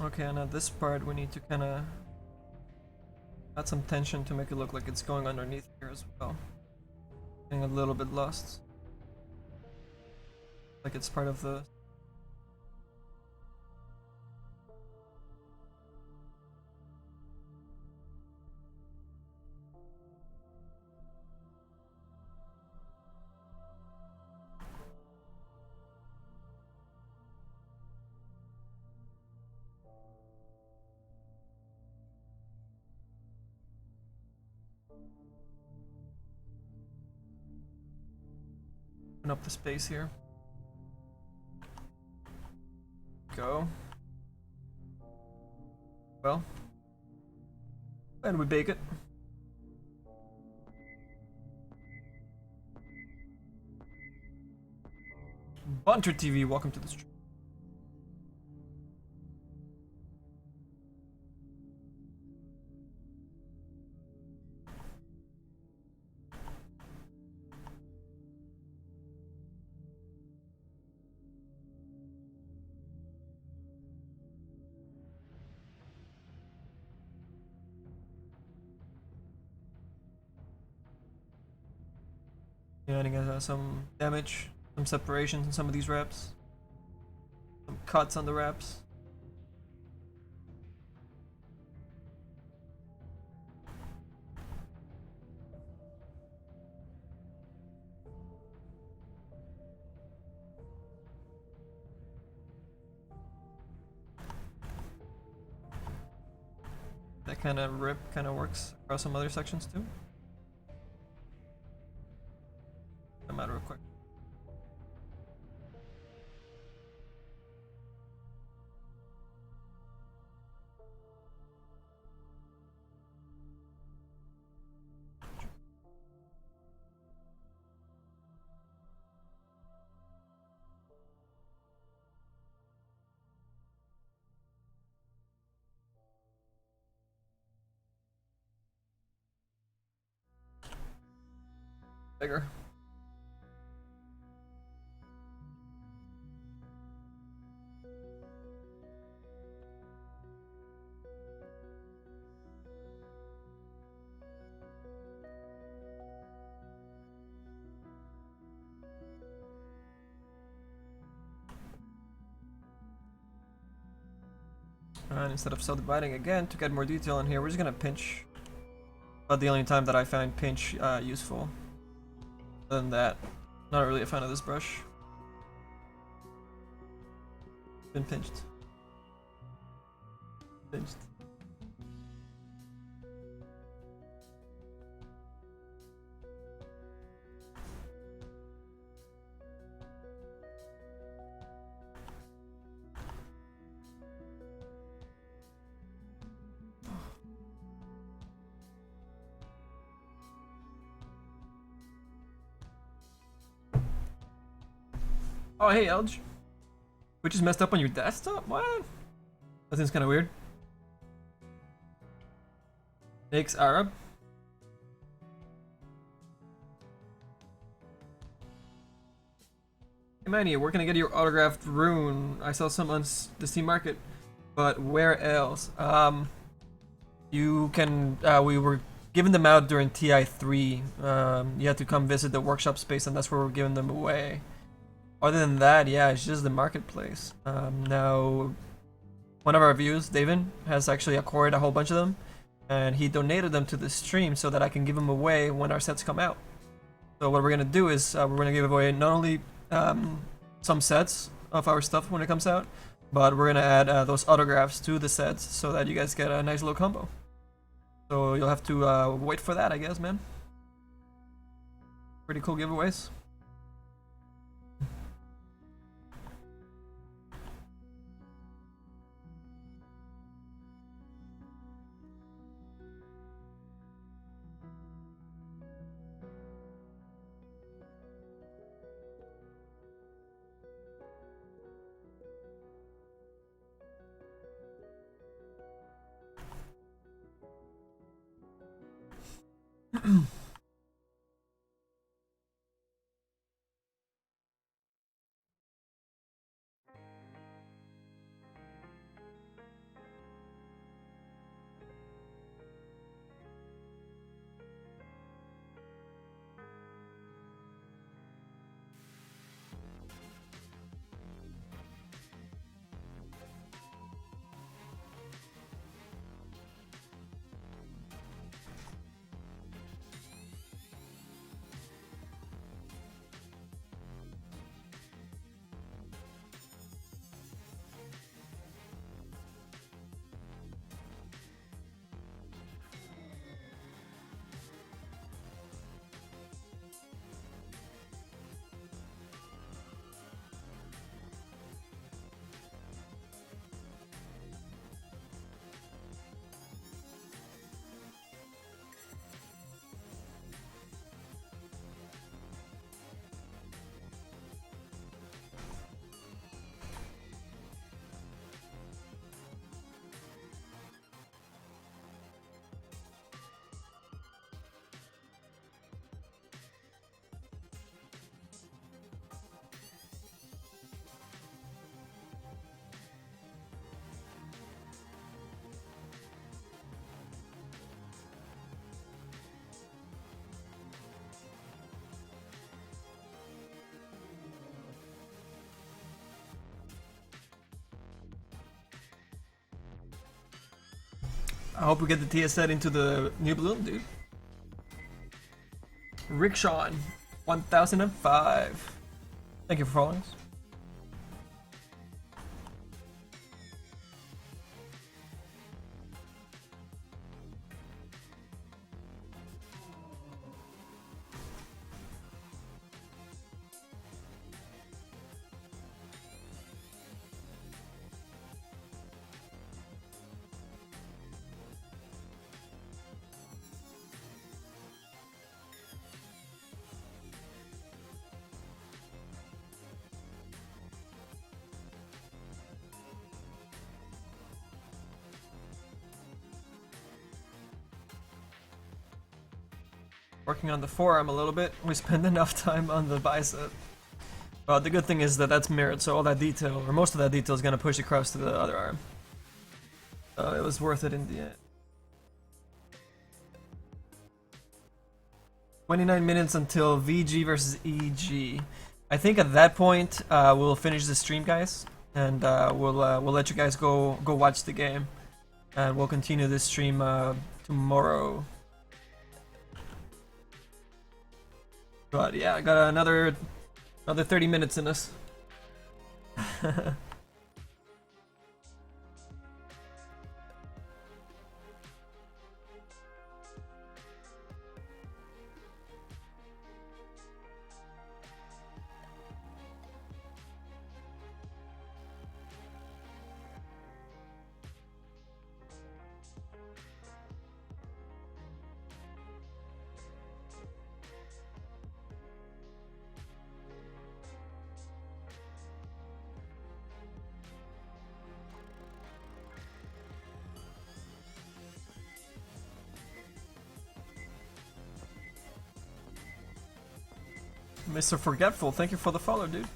[SPEAKER 1] Okay, now this part we need to kind of add some tension to make it look like it's going underneath here as well. Getting a little bit lost. Like it's part of the... Open up the space here. Go. Well. And we bake it. Bunter TV, welcome to the stream. Adding some damage, some separations in some of these wraps, some cuts on the wraps. That kind of rip kind of works across some other sections too. No matter real quick. Bigger. And instead of subdividing again, to get more detail in here, we're just gonna pinch. But the only time that I find pinch useful. Other than that, not really a fan of this brush. Been pinched. Pinched. Oh, hey, Elge. Which is messed up on your desktop? What? That seems kind of weird. Naix Arab. Hey Manny, where can I get your autographed rune? I saw some on the Steam Market, but where else? You can. We were giving them out during TI3. You had to come visit the workshop space, and that's where we're giving them away. Other than that, yeah, it's just the marketplace. Now, one of our viewers, David, has actually acquired a whole bunch of them, and he donated them to the stream so that I can give them away when our sets come out. So what we're gonna do is we're gonna give away not only some sets of our stuff when it comes out, but we're gonna add those autographs to the sets so that you guys get a nice little combo. So you'll have to wait for that, I guess, man. Pretty cool giveaways. I hope we get the TS set into the new balloon, dude. Rickshawn, 1005. Thank you for following us. Working on the forearm a little bit. We spend enough time on the bicep. But the good thing is that that's mirrored, so all that detail, or most of that detail, is going to push across to the other arm. So it was worth it in the end. 29 minutes until VG versus EG. I think at that point we'll finish the stream, guys, and we'll let you guys go watch the game, and we'll continue this stream tomorrow. But yeah, I got another 30 minutes in us. Mr. Forgetful, thank you for the follow, dude.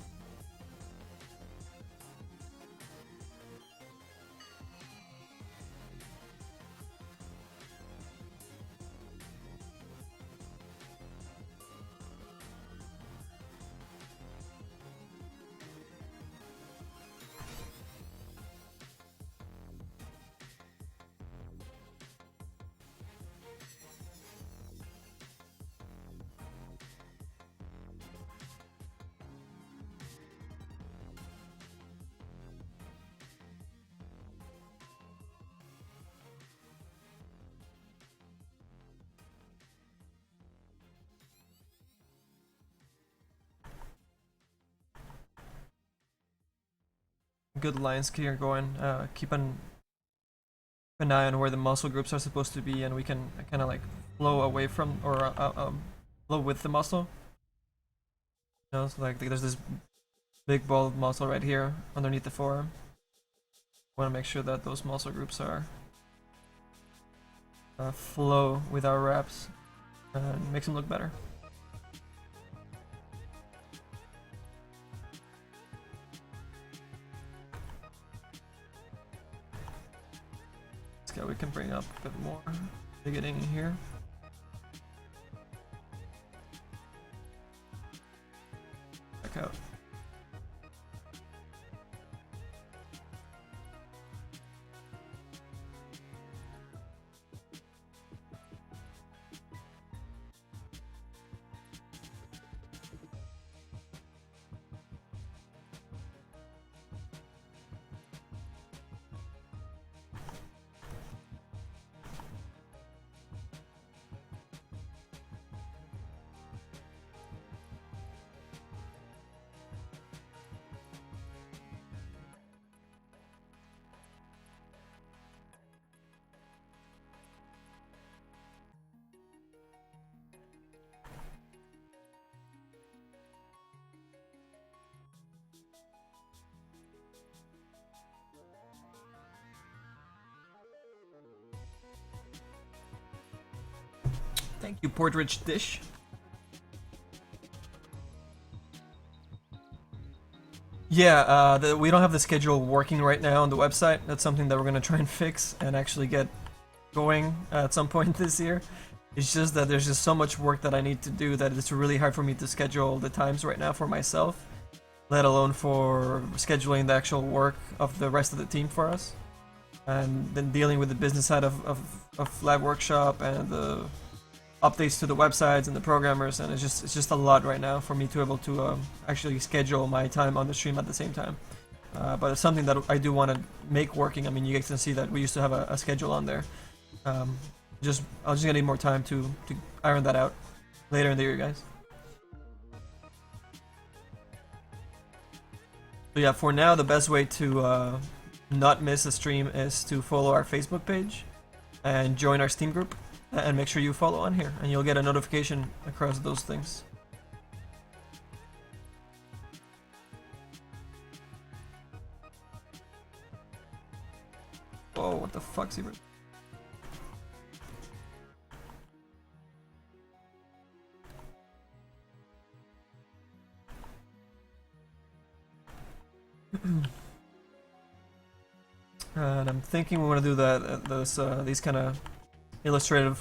[SPEAKER 1] Good lines here going. Keep an eye on where the muscle groups are supposed to be, and we can kind of like flow away from or flow with the muscle. You know, so like there's this big ball of muscle right here underneath the forearm. Want to make sure that those muscle groups are flow with our reps and makes them look better. We can bring up a bit more beginning here. Back out. Thank you, Portridge Dish. Yeah, we don't have the schedule working right now on the website. That's something that we're gonna try and fix and actually get going at some point this year. It's just that there's just so much work that I need to do that it's really hard for me to schedule the times right now for myself, let alone for scheduling the actual work of the rest of the team for us. And then dealing with the business side of LiveWorkshop and the updates to the websites and the programmers, and it's just a lot right now for me to be able to actually schedule my time on the stream at the same time. But it's something that I do want to make working. I mean, you guys can see that we used to have a schedule on there. I'm just gonna need more time to iron that out later in the year, guys. So yeah, for now, the best way to not miss a stream is to follow our Facebook page and join our Steam group. And make sure you follow on here, and you'll get a notification across those things. Whoa, what the fuck, Zbrush? And I'm thinking we want to do these kind of illustrative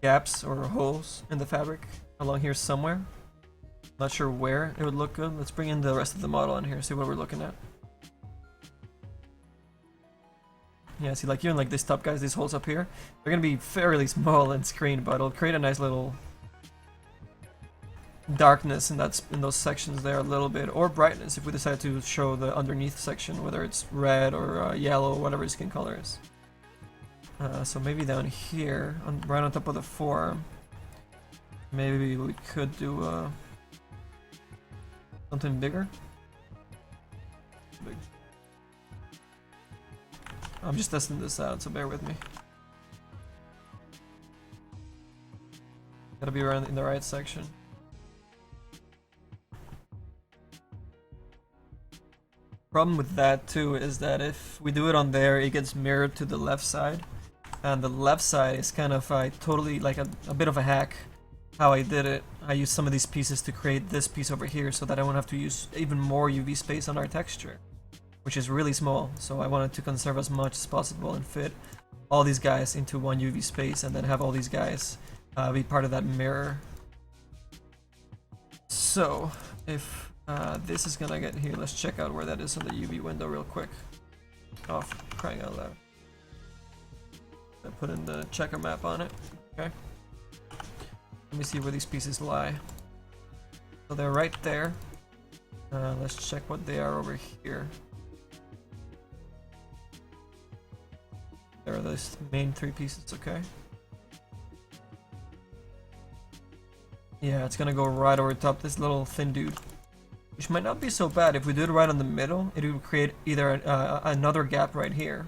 [SPEAKER 1] gaps or holes in the fabric along here somewhere. Not sure where it would look good. Let's bring in the rest of the model in here, see what we're looking at. Yeah, see, like even like this top, guys, these holes up here, they're gonna be fairly small and screened, but it'll create a nice little darkness in those sections there a little bit, or brightness if we decide to show the underneath section, whether it's red or yellow, whatever your skin color is. So maybe down here, right on top of the forearm, maybe we could do something bigger. Big. I'm just testing this out, so bear with me. Gotta be around in the right section. Problem with that too is that if we do it on there, it gets mirrored to the left side, and the left side is kind of totally like a bit of a hack how I did it. I used some of these pieces to create this piece over here so that I won't have to use even more UV space on our texture, which is really small. So I wanted to conserve as much as possible and fit all these guys into one UV space and then have all these guys be part of that mirror. So if this is gonna get here, let's check out where that is on the UV window real quick. Oh, crying out loud. I put in the checker map on it. Okay. Let me see where these pieces lie. So they're right there. Let's check what they are over here. There are those main 3 pieces, okay? Yeah, it's gonna go right over top this little thin dude. Which might not be so bad. If we do it right on the middle, it would create either another gap right here.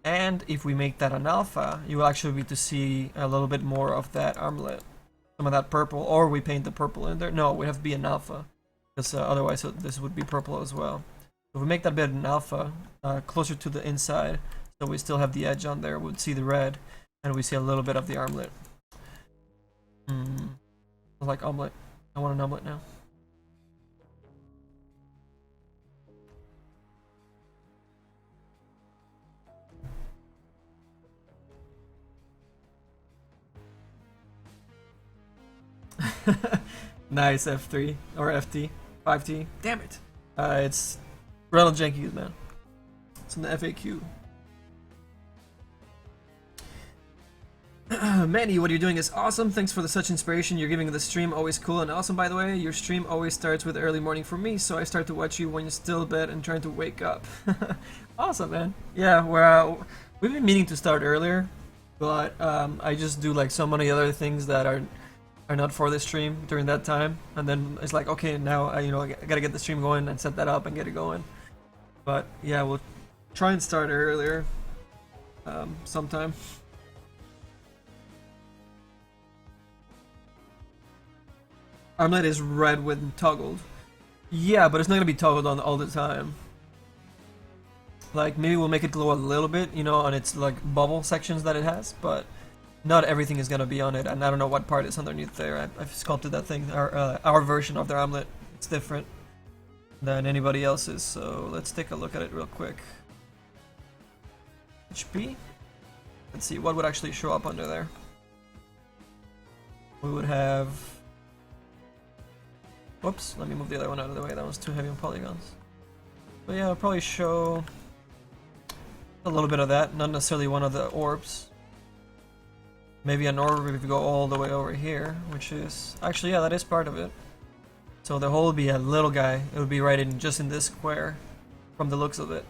[SPEAKER 1] And if we make that an alpha, you will actually be to see a little bit more of that armlet. Some of that purple, or we paint the purple in there. No, we have to be an alpha, because otherwise this would be purple as well. If we make that bit an alpha, closer to the inside, so we still have the edge on there, we'd see the red, and we see a little bit of the armlet. I like omelet. I want an omelet now. Nice, F3 or FT, 5T. Damn it! It's Ronald Jenkins, man. It's in the FAQ. Manny, what you're doing is awesome. Thanks for such inspiration you're giving the stream. Always cool and awesome, by the way. Your stream always starts with early morning for me, so I start to watch you when you're still in bed and trying to wake up. Awesome, man. Yeah, we've been meaning to start earlier, but I just do like so many other things that are not for the stream during that time, and then it's like, okay, now I gotta get the stream going and set that up and get it going. But yeah, we'll try and start earlier sometime. Armlet is red when toggled. Yeah, but it's not gonna be toggled on all the time. Like, maybe we'll make it glow a little bit, on its like bubble sections that it has, but not everything is gonna be on it, and I don't know what part is underneath there. I've sculpted that thing. Our version of the armlet, it's different than anybody else's, so let's take a look at it real quick. HP? Let's see, what would actually show up under there? We would have... Whoops, let me move the other one out of the way, that was too heavy on polygons. But yeah, I'll probably show a little bit of that, not necessarily one of the orbs. Maybe an orb if you go all the way over here, which is... Actually, yeah, that is part of it. So the hole would be a little guy. It would be right in just in this square, from the looks of it.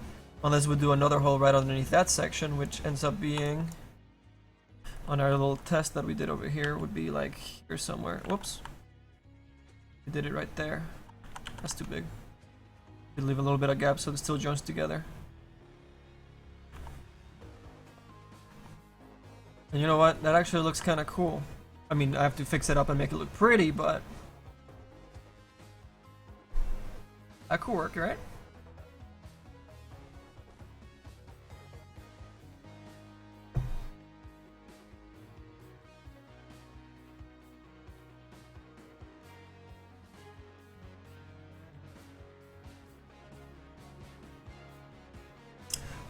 [SPEAKER 1] Unless we do another hole right underneath that section, which ends up being... On our little test that we did over here, would be like here somewhere. Whoops. We did it right there. That's too big. We leave a little bit of gap so it still joins together. And you know what? That actually looks kind of cool. I mean, I have to fix it up and make it look pretty, but... that could work, right?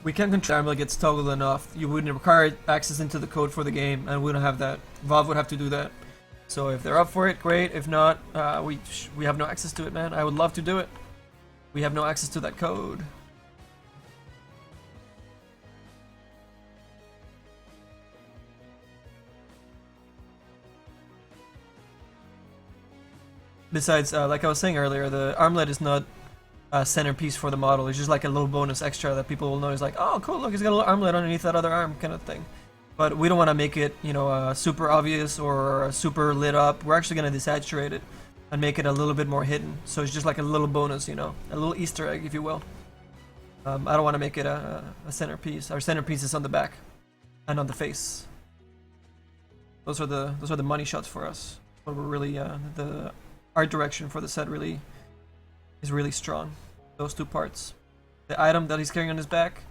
[SPEAKER 1] We can control the armlet gets toggled enough. You wouldn't require access into the code for the game, and we don't have that. Valve would have to do that. So if they're up for it, great. If not, we have no access to it, man. I would love to do it. We have no access to that code. Besides, like I was saying earlier, the armlet is not a centerpiece for the model. It's just like a little bonus extra that people will notice, like, oh cool, look, it's got a little armlet underneath that other arm kind of thing. But we don't want to make it, super obvious or super lit up. We're actually going to desaturate it and make it a little bit more hidden. So it's just like a little bonus, a little Easter egg, if you will. I don't want to make it a centerpiece. Our centerpiece is on the back and on the face. Those are the money shots for us. But we're really the art direction for the set really is really strong. Those two parts. The item that he's carrying on his back,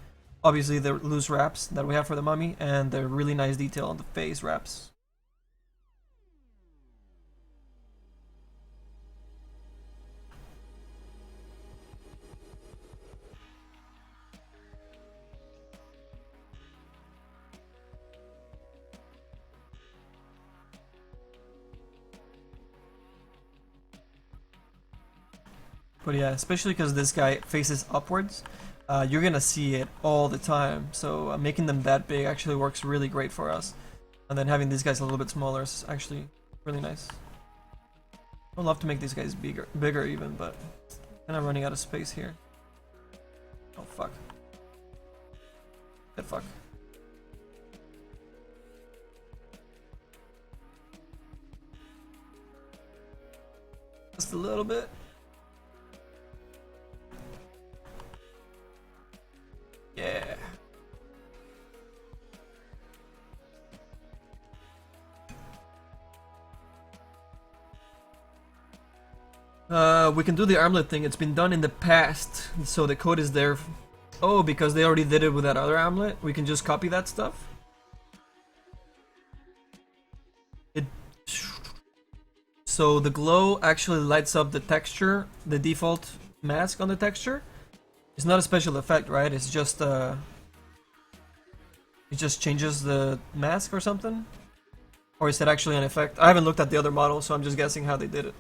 [SPEAKER 1] obviously the loose wraps that we have for the mummy, and the really nice detail on the face wraps. But yeah, especially because this guy faces upwards, you're gonna see it all the time. So making them that big actually works really great for us. And then having these guys a little bit smaller is actually really nice. I'd love to make these guys bigger even, but kind of running out of space here. Oh fuck. That fuck. Just a little bit. Yeah. We can do the armlet thing. It's been done in the past, so the code is there. Oh, because they already did it with that other armlet, we can just copy that stuff. So the glow actually lights up the texture, the default mask on the texture. It's not a special effect, right? It's just it just changes the mask or something? Or is it actually an effect? I haven't looked at the other model, so I'm just guessing how they did it.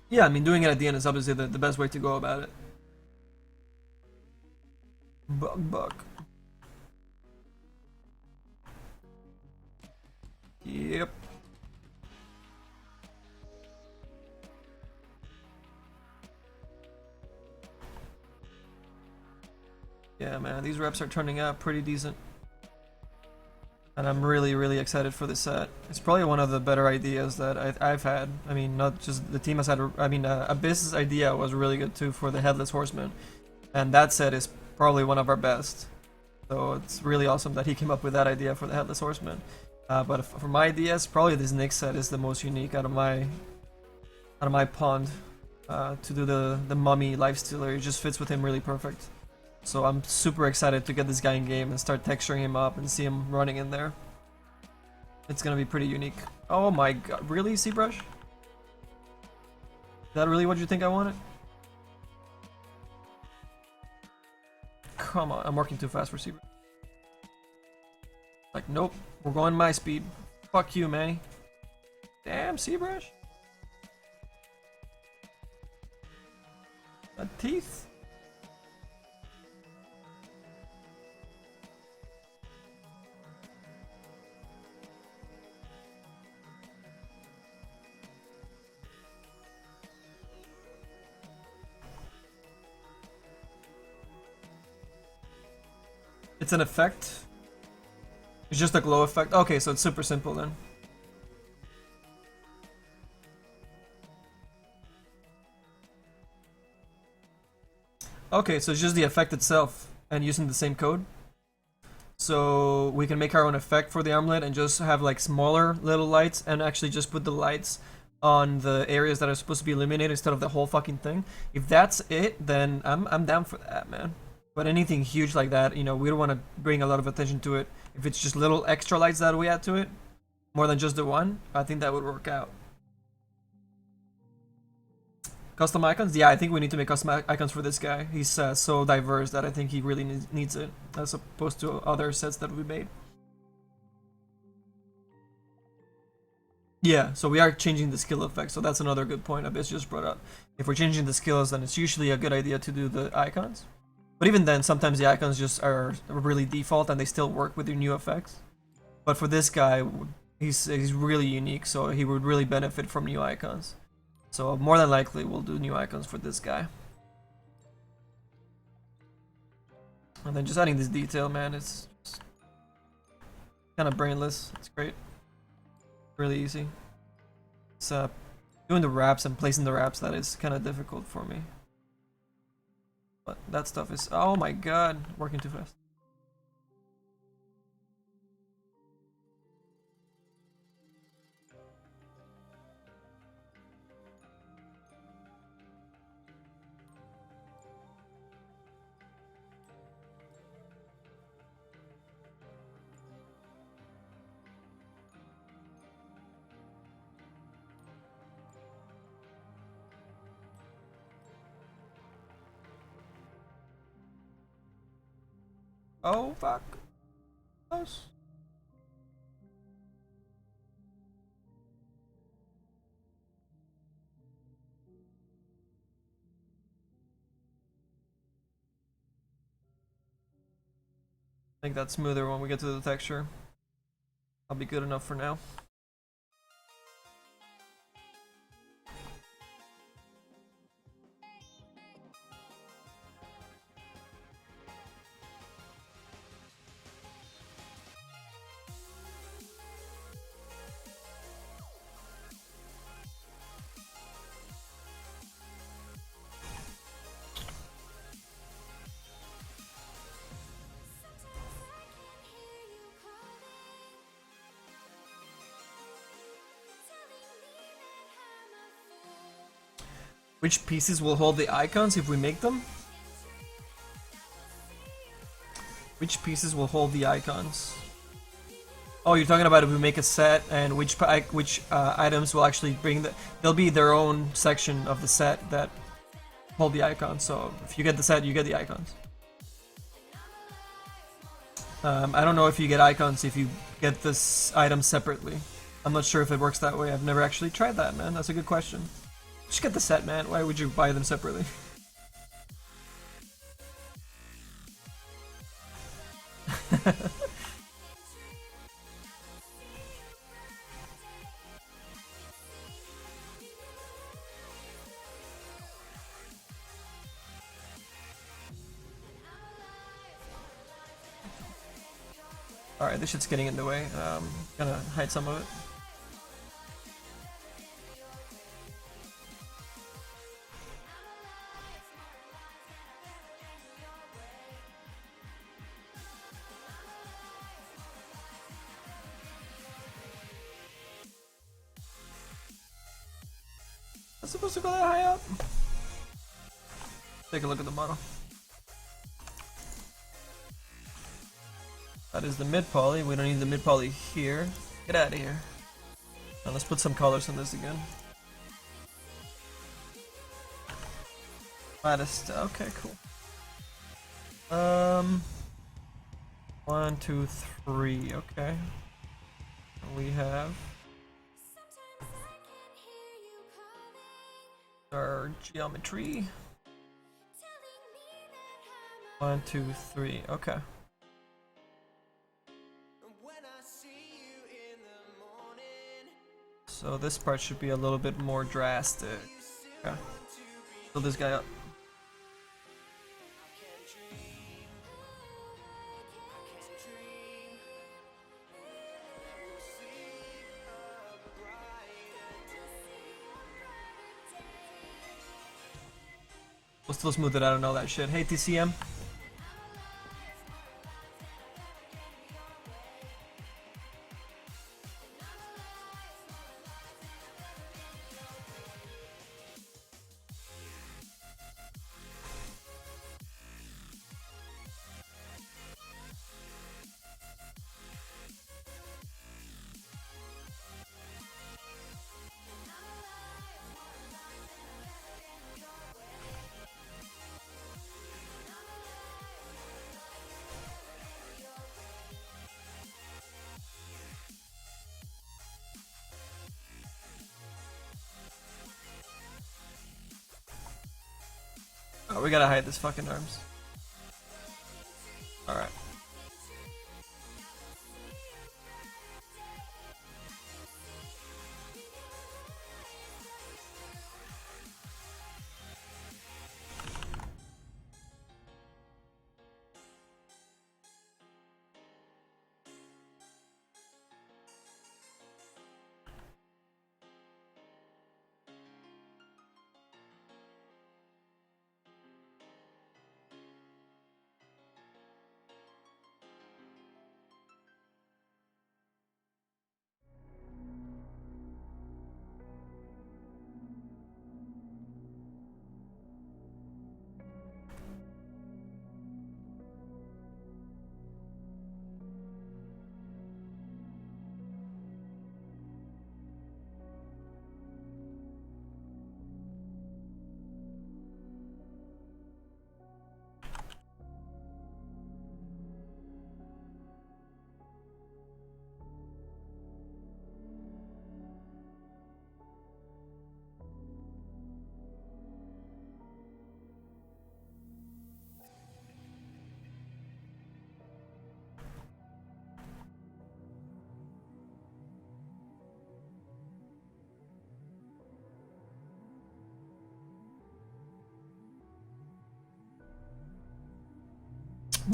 [SPEAKER 1] Yeah, I mean, doing it at the end is obviously the best way to go about it. Bug. Yep. Yeah, man, these reps are turning out pretty decent. And I'm really excited for this set. It's probably one of the better ideas that I've had. I mean, not just the team has had. I mean, Abyss's idea was really good too for the Headless Horseman. And that set is probably one of our best. So it's really awesome that he came up with that idea for the Headless Horseman. But for my ideas, probably this Naix set is the most unique out of my pond. To do the mummy lifestealer, it just fits with him really perfect. So I'm super excited to get this guy in game and start texturing him up and see him running in there. It's gonna be pretty unique. Oh my god, really, Zbrush? Is that really what you think I wanted? Come on, I'm working too fast for Zbrush. Like, nope, we're going my speed. Fuck you, Manny. Damn, Zbrush. That teeth. It's an effect. It's just a glow effect. Okay, so it's super simple then. Okay, so it's just the effect itself and using the same code. So we can make our own effect for the armlet and just have like smaller little lights and actually just put the lights on the areas that are supposed to be illuminated instead of the whole fucking thing. If that's it, then I'm down for that, man. But anything huge like that, you know, we don't want to bring a lot of attention to it. If it's just little extra lights that we add to it, more than just the one, I think that would work out. Custom icons? Yeah, I think we need to make custom icons for this guy. He's so diverse that I think he really needs it, as opposed to other sets that we made. Yeah, so we are changing the skill effect, so that's another good point Abyss just brought up. If we're changing the skills, then it's usually a good idea to do the icons. But even then, sometimes the icons just are really default and they still work with your new effects. But for this guy, he's really unique, so he would really benefit from new icons. So more than likely, we'll do new icons for this guy. And then just adding this detail, man, it's kind of brainless. It's great. Really easy. It's doing the wraps and placing the wraps that is kind of difficult for me. But that stuff is, oh my god, working too fast. Oh fuck. Close. Make that smoother when we get to the texture. I'll be good enough for now. Which pieces will hold the icons if we make them? Which pieces will hold the icons? Oh, you're talking about if we make a set and which items will actually bring the... They'll be their own section of the set that hold the icons. So if you get the set, you get the icons. I don't know if you get icons if you get this item separately. I'm not sure if it works that way. I've never actually tried that, man. That's a good question. Just get the set, man. Why would you buy them separately? Alright, this shit's getting in the way. Gonna hide some of it. It's supposed to go that high up. Take a look at the model. That is the mid poly. We don't need the mid poly here. Get out of here. Now let's put some colors on this again. Lattice. Okay, cool. 1, 2, 3. Okay. We have our geometry. 1, 2, 3. Okay. So this part should be a little bit more drastic. Okay. Fill this guy up. We'll still smooth it out and all that shit. Hey TCM. Oh, we gotta hide this fucking arms. Alright.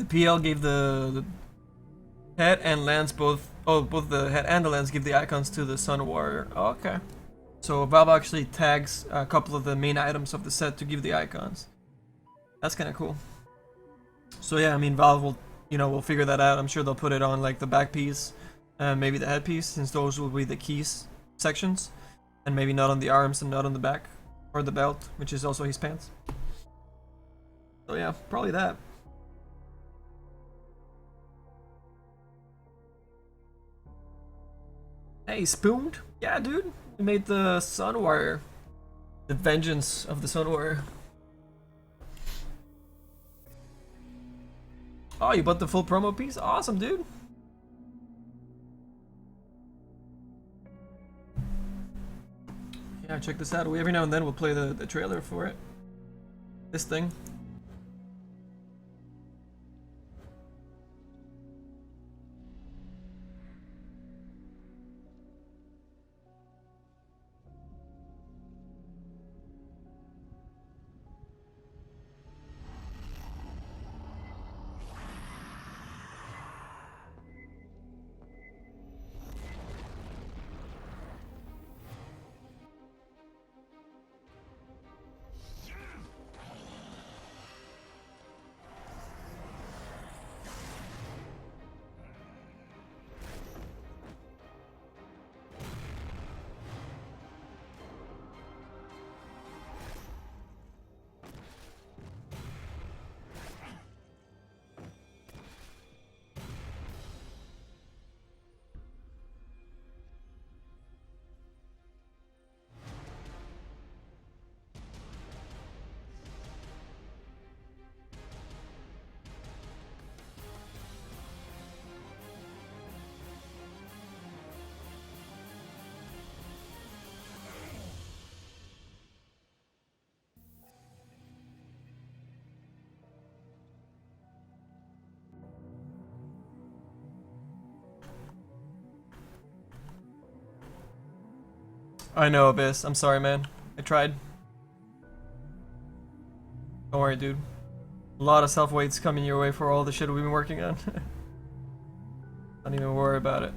[SPEAKER 1] The PL gave the head and lens both. Oh, both the head and the lens give the icons to the Sun Warrior. Oh, okay. So Valve actually tags a couple of the main items of the set to give the icons. That's kind of cool. So yeah, I mean, Valve will, will figure that out. I'm sure they'll put it on like the back piece, maybe the head piece, since those will be the keys sections, and maybe not on the arms and not on the back or the belt, which is also his pants. So yeah, probably that. Hey, Spooned? Yeah, dude. We made the Sun Warrior. The Vengeance of the Sun Warrior. Oh, you bought the full promo piece? Awesome, dude. Yeah, check this out. Every now and then we'll play the trailer for it. This thing. I know, Abyss. I'm sorry, man. I tried. Don't worry, dude. A lot of self-weights coming your way for all the shit we've been working on. Don't even worry about it.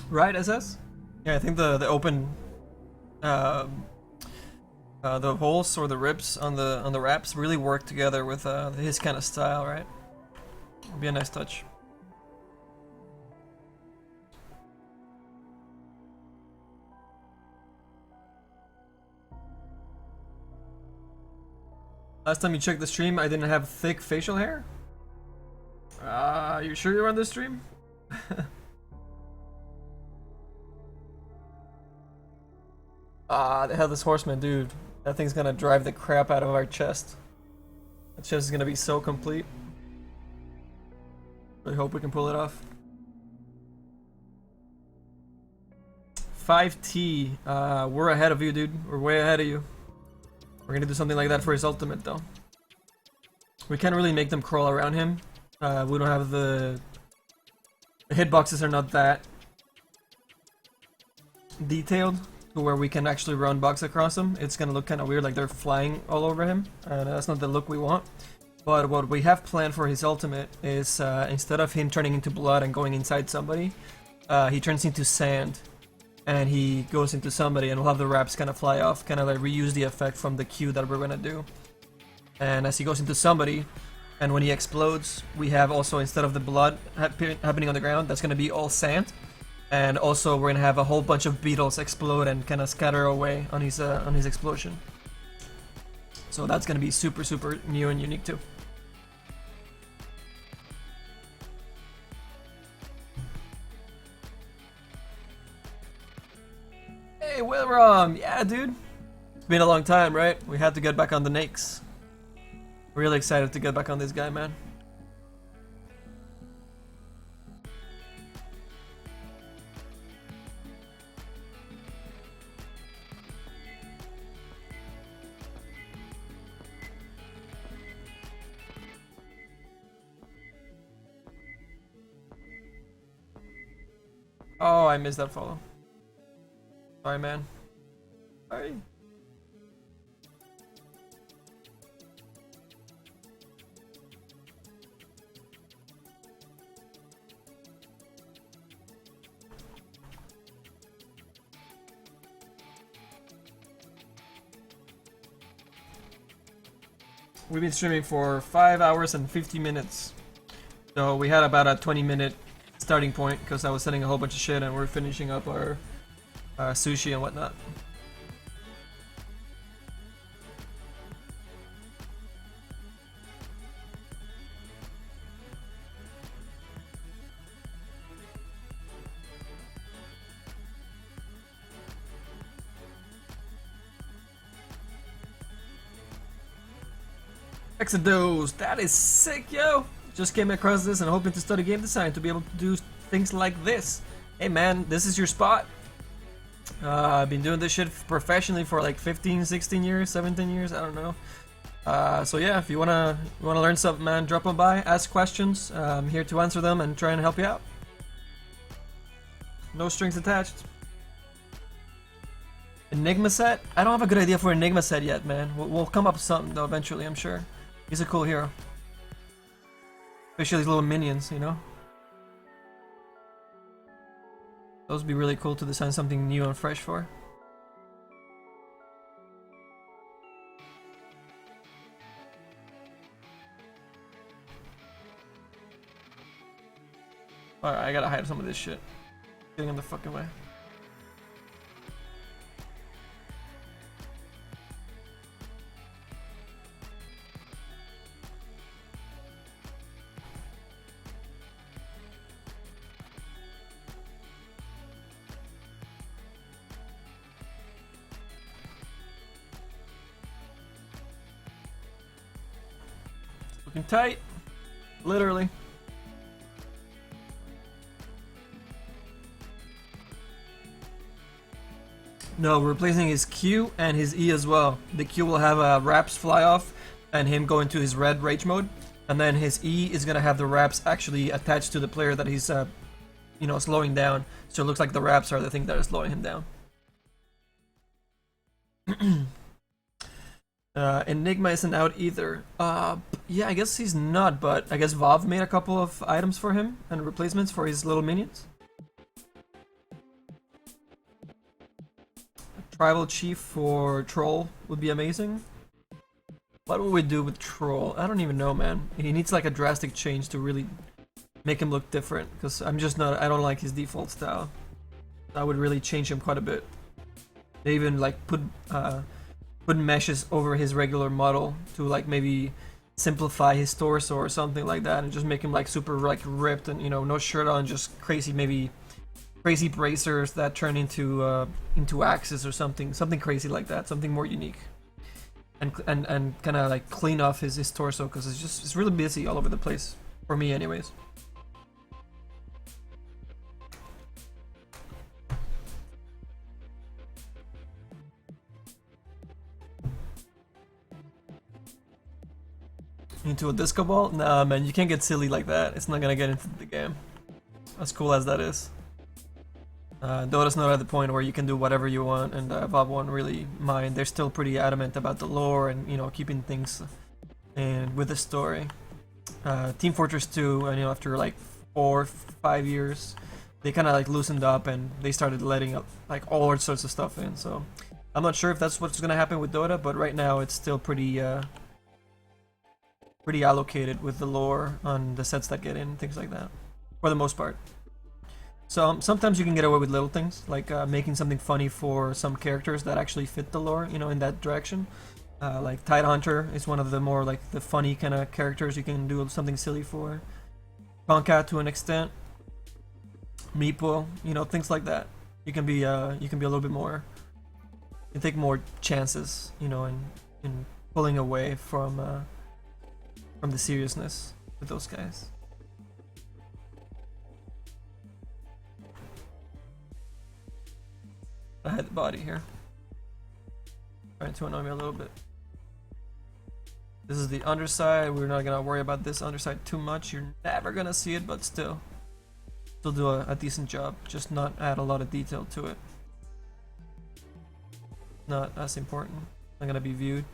[SPEAKER 1] Right, SS? Yeah, I think the open, the holes or the ribs on the wraps really work together with his kind of style, right? It'd be a nice touch. Last time you checked the stream, I didn't have thick facial hair. You sure you're on this stream? The Headless Horseman, dude. That thing's gonna drive the crap out of our chest. That chest is gonna be so complete. Really hope we can pull it off. 5T, we're ahead of you, dude. We're way ahead of you. We're gonna do something like that for his ultimate, though. We can't really make them crawl around him. We don't have the hitboxes are not that detailed to where we can actually run box across them. It's gonna look kind of weird, like they're flying all over him, and that's not the look we want. But what we have planned for his ultimate is instead of him turning into blood and going inside somebody, he turns into sand and he goes into somebody, and we'll have the wraps kind of fly off, kind of like reuse the effect from the Q that we're gonna do. And as he goes into somebody, and when he explodes, we have also, instead of the blood happening on the ground, that's gonna be all sand. And also we're gonna have a whole bunch of beetles explode and kind of scatter away on his explosion. So that's gonna be super, super new and unique too. Hey, Wilram! Yeah, dude. It's been a long time, right? We had to get back on the Naix. Really excited to get back on this guy, man. Oh, I missed that follow. Sorry, man. Sorry. We've been streaming for 5 hours and 50 minutes. So we had about a 20-minute starting point because I was setting a whole bunch of shit and we're finishing up our sushi and whatnot. Exodus, that is sick, yo! Just came across this and hoping to study game design to be able to do things like this. Hey man, this is your spot. I've been doing this shit professionally for like 15, 16 years, 17 years, I don't know. So yeah, if you wanna learn something, man, drop on by, ask questions. I'm here to answer them and try and help you out. No strings attached. Enigma set? I don't have a good idea for Enigma set yet, man. We'll come up with something though eventually, I'm sure. He's a cool hero. Especially these little minions, you know? Those would be really cool to design something new and fresh for. Alright, I gotta hide some of this shit. Getting in the fucking way. Looking tight. Literally. No, we're replacing his Q and his E as well. The Q will have wraps fly off and him go into his red rage mode. And then his E is gonna have the wraps actually attached to the player that he's you know, slowing down. So it looks like the wraps are the thing that are slowing him down. Enigma isn't out either. Yeah, I guess he's not, but I guess Vav made a couple of items for him and replacements for his little minions. A tribal chief for Troll would be amazing. What would we do with Troll? I don't even know, man. He needs like a drastic change to really make him look different, because I'm just not, I don't like his default style. I would really change him quite a bit. They even like put meshes over his regular model to like maybe simplify his torso or something like that, and just make him like super like ripped and, you know, no shirt on, just crazy, maybe crazy bracers that turn into axes or something crazy like that, something more unique, and kind of like clean off his torso, because it's really busy all over the place for me anyways. Into a disco ball? Nah, man, you can't get silly like that. It's not gonna get into the game. As cool as that is. Dota's not at the point where you can do whatever you want, and Valve won't really mind. They're still pretty adamant about the lore and, you know, keeping things and with the story. Team Fortress 2, and, you know, after like 4-5 years, they kind of like loosened up and they started letting like all sorts of stuff in. So I'm not sure if that's what's gonna happen with Dota, but right now it's still pretty pretty allocated with the lore on the sets that get in, things like that, for the most part. So sometimes you can get away with little things, like making something funny for some characters that actually fit the lore, you know, in that direction. Like Tidehunter is one of the more like the funny kind of characters you can do something silly for. Tonka to an extent. Meeple, you know, things like that. You can be a little bit more. You take more chances, you know, in pulling away from the seriousness with those guys. I had the body here. Trying to annoy me a little bit. This is the underside. We're not gonna worry about this underside too much. You're never gonna see it, but still do a decent job. Just not add a lot of detail to it. Not as important. Not gonna be viewed.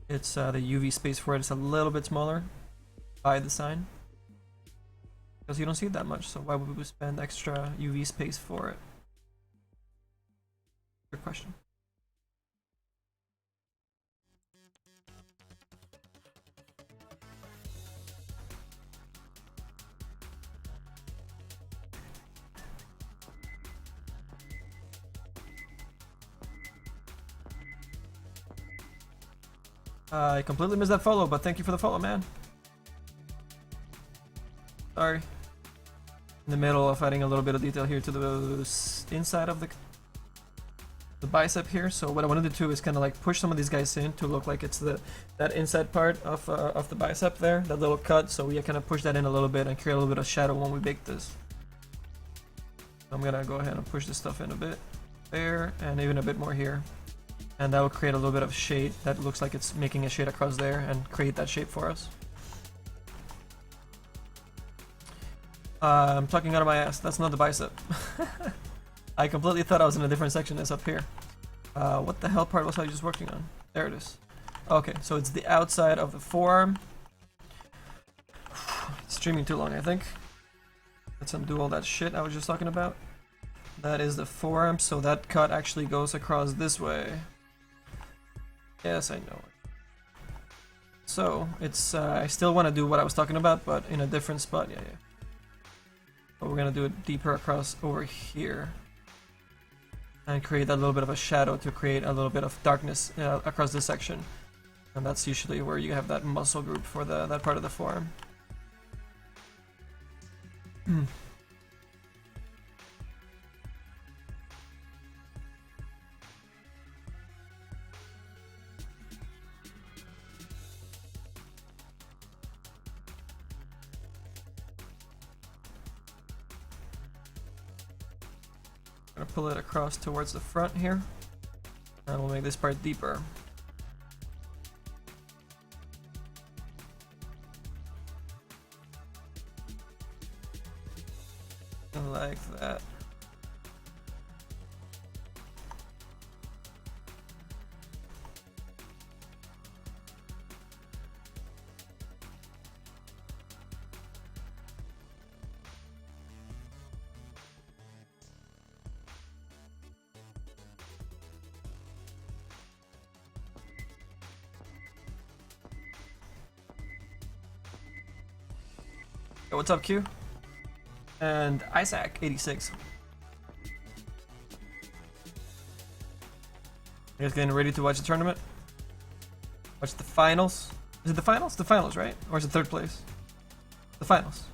[SPEAKER 1] It's the UV space for it is a little bit smaller by design, because you don't see it that much. So why would we spend extra UV space for it? Good question. I completely missed that follow, but thank you for the follow, man. Sorry. In the middle of adding a little bit of detail here to the inside of the bicep here. So what I wanted to do is kind of like push some of these guys in to look like it's that inside part of the bicep there, that little cut. So we kind of push that in a little bit and create a little bit of shadow when we bake this. I'm gonna go ahead and push this stuff in a bit there, and even a bit more here. And that will create a little bit of shade that looks like it's making a shade across there and create that shape for us. I'm talking out of my ass. That's not the bicep. I completely thought I was in a different section. It's up here. What the hell part was I just working on? There it is. Okay, so it's the outside of the forearm. It's streaming too long, I think. Let's undo all that shit I was just talking about. That is the forearm, so that cut actually goes across this way. Yes, I know it. So, it's, I still want to do what I was talking about, but in a different spot, yeah. But we're gonna do it deeper across over here. And create a little bit of a shadow to create a little bit of darkness across this section. And that's usually where you have that muscle group for that part of the forearm. Gonna pull it across towards the front here, and we'll make this part deeper. Like that. Yo, what's up, Q? And Isaac86. You guys getting ready to watch the tournament? Watch the finals? Is it the finals? The finals, right? Or is it third place? The finals.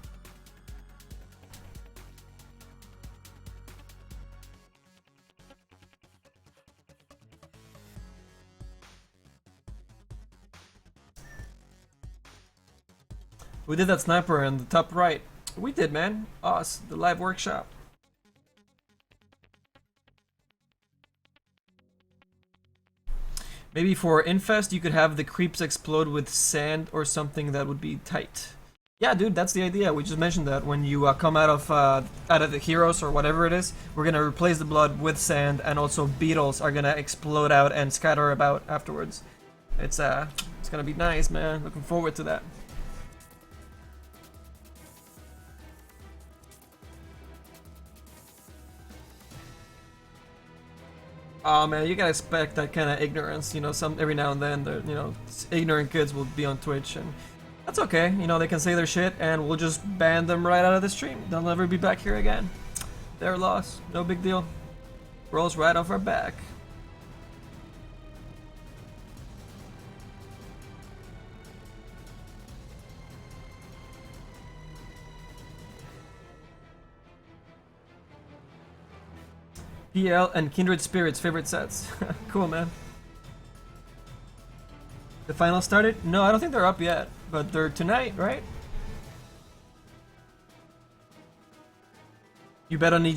[SPEAKER 1] We did that sniper in the top right. We did, man. Us, the LiveWorkshop. Maybe for Infest, you could have the creeps explode with sand or something that would be tight. Yeah, dude, that's the idea. We just mentioned that when you come out of the heroes or whatever it is, we're gonna replace the blood with sand, and also beetles are gonna explode out and scatter about afterwards. It's gonna be nice, man. Looking forward to that. Oh man, you gotta expect that kind of ignorance. You know, every now and then, ignorant kids will be on Twitch, and that's okay. You know, they can say their shit, and we'll just ban them right out of the stream. They'll never be back here again. Their loss, no big deal. Rolls right off our back. PL and Kindred Spirits favorite sets. Cool, man. The finals started? No, I don't think they're up yet, but they're tonight, right? You bet on EG.